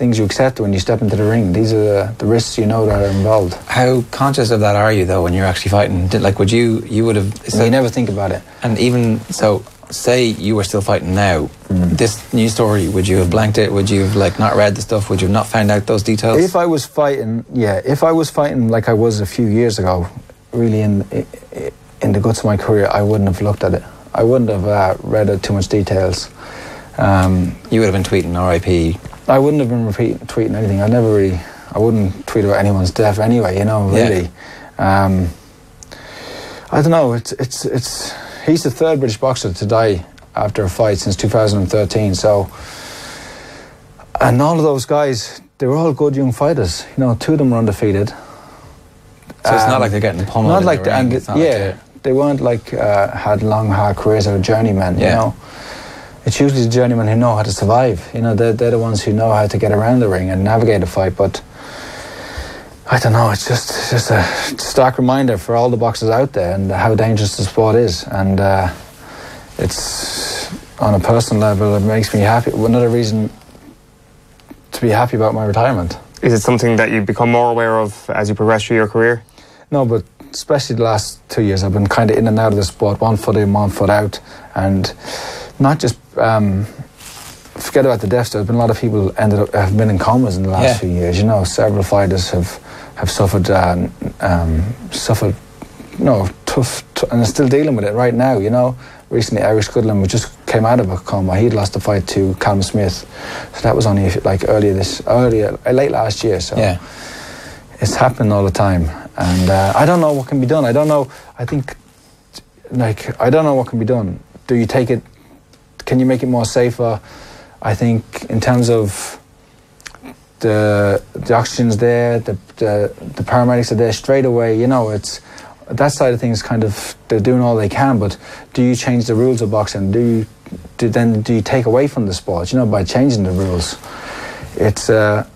things you accept when you step into the ring. These are the risks you know that are involved. How conscious of that are you though when you're actually fighting? Like, you would have? You never think about it. And even so, say you were still fighting now. This new story, would you have blanked it? Would you have like not read the stuff? Would you have not found out those details? If I was fighting, if I was fighting like I was a few years ago, really in the guts of my career, I wouldn't have looked at it. I wouldn't have read too much details. You would have been tweeting RIP. I wouldn't have been tweeting anything. I wouldn't tweet about anyone's death anyway, you know, really. I don't know, he's the third British boxer to die after a fight since 2013, so... And all of those guys, they were all good young fighters. You know, 2 of them were undefeated. So it's not like they're getting pummeled. Not like they weren't like had long hard careers or journeymen. You know, it's usually the journeymen who know how to survive. You know, they're the ones who know how to get around the ring and navigate a fight. But I don't know. It's just a stark reminder for all the boxers out there and how dangerous the sport is. And it's on a personal level, it makes me happy. Another reason to be happy about my retirement. Is it something that you become more aware of as you progress through your career? No, but especially the last 2 years, I've been kind of in and out of the sport, 1 foot in, 1 foot out, and not just forget about the deaths. There's been a lot of people have been in comas in the last few years. You know, several fighters have suffered tough, and are still dealing with it right now. You know, recently Irish Goodland just came out of a coma. He'd lost a fight to Callum Smith, so that was only like late last year. So it's happening all the time, and I don't know what can be done. I don't know. I think, like, I don't know what can be done. Do you take it? Can you make it more safer? I think in terms of the oxygen's there, the paramedics are there straight away. You know, it's that side of things. Kind of, they're doing all they can. But do you change the rules of boxing? Do you take away from the sport? You know, by changing the rules. It's the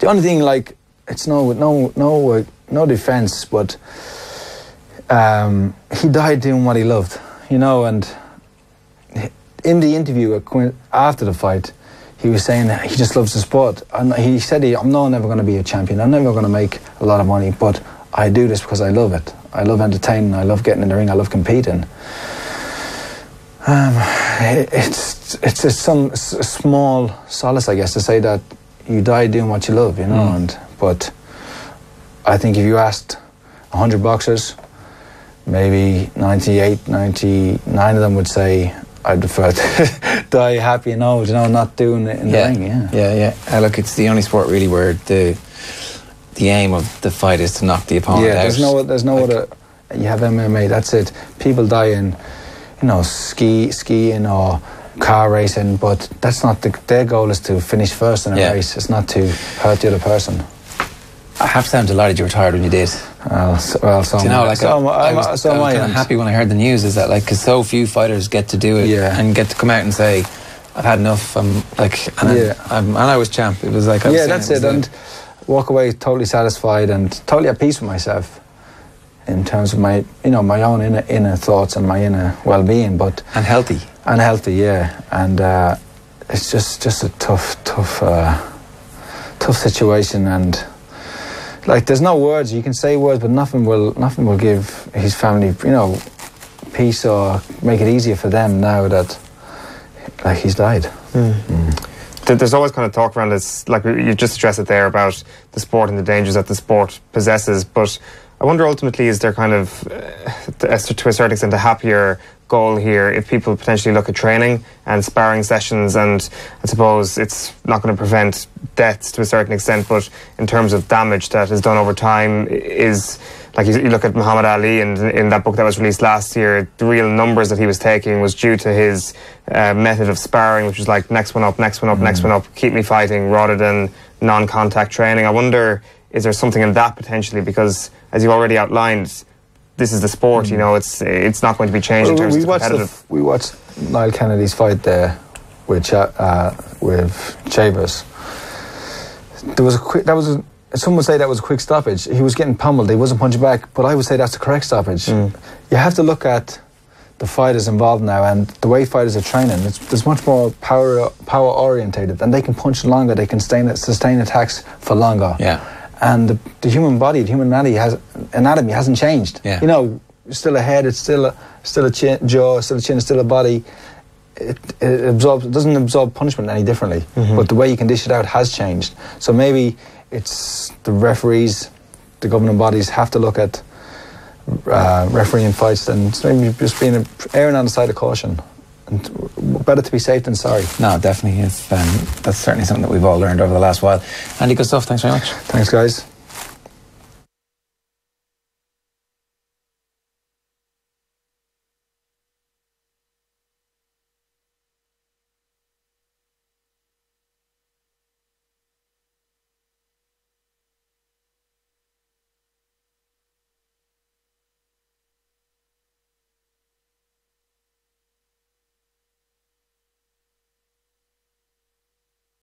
only thing. Like, it's no defense, but he died doing what he loved. You know, and in the interview after the fight, he was saying that he just loves the sport. And he said, I'm never going to be a champion. I'm never going to make a lot of money, but I do this because I love it. I love entertaining. I love getting in the ring. I love competing. It's just some small solace, I guess, to say that you die doing what you love, you know. But I think if you asked 100 boxers, maybe 98, 99 of them would say, I'd prefer to die happy and old, you know, not doing it in the ring. Look, it's the only sport really where the aim of the fight is to knock the opponent out. There's no other. You have MMA, that's it. People die in, you know, skiing or car racing, but that's not their goal is to finish first in a race. It's not to hurt the other person. I have to sound delighted you retired when you did. I'm happy when I heard the news. Is that like because so few fighters get to do it and get to come out and say, "I've had enough." And I was champ. It was like that's it. And walk away totally satisfied and totally at peace with myself in terms of my own inner thoughts and my inner well-being, but and healthy, and it's just a tough situation. And like, there's no words. You can say words, but nothing will give his family, you know, peace or make it easier for them now that, like, he's died. There's always kind of talk around this, like you just addressed it there, about the sport and the dangers that the sport possesses. But I wonder, ultimately, is there kind of, to a certain extent, a happier goal here if people potentially look at training and sparring sessions? And I suppose it's not going to prevent deaths to a certain extent, but in terms of damage that is done over time, is like you look at Muhammad Ali, and in that book that was released last year, the real numbers that he was taking was due to his method of sparring, which was like next one up, next one up, next one up, keep me fighting, rather than non-contact training. I wonder, is there something in that potentially? Because as you already outlined, this is the sport, you know, it's not going to be changed in terms of competitive. We watched Niall Kennedy's fight there with Chavez. There was some would say that was a quick stoppage. He was getting pummeled. He wasn't punching back, but I would say that's the correct stoppage. You have to look at the fighters involved now and the way fighters are training. There's much more power orientated, and they can punch longer. They can sustain attacks for longer. Yeah. And the human body, the human anatomy hasn't changed. Yeah. You know, still a head, it's still a chin, jaw, still a chin, still a body. It doesn't absorb punishment any differently. But the way you can dish it out has changed. So maybe it's the referees, the governing bodies have to look at refereeing fights and maybe just erring on the side of caution. And better to be safe than sorry. No, definitely. That's certainly something that we've all learned over the last while. Andy, good stuff. Thanks very much. Thanks, guys.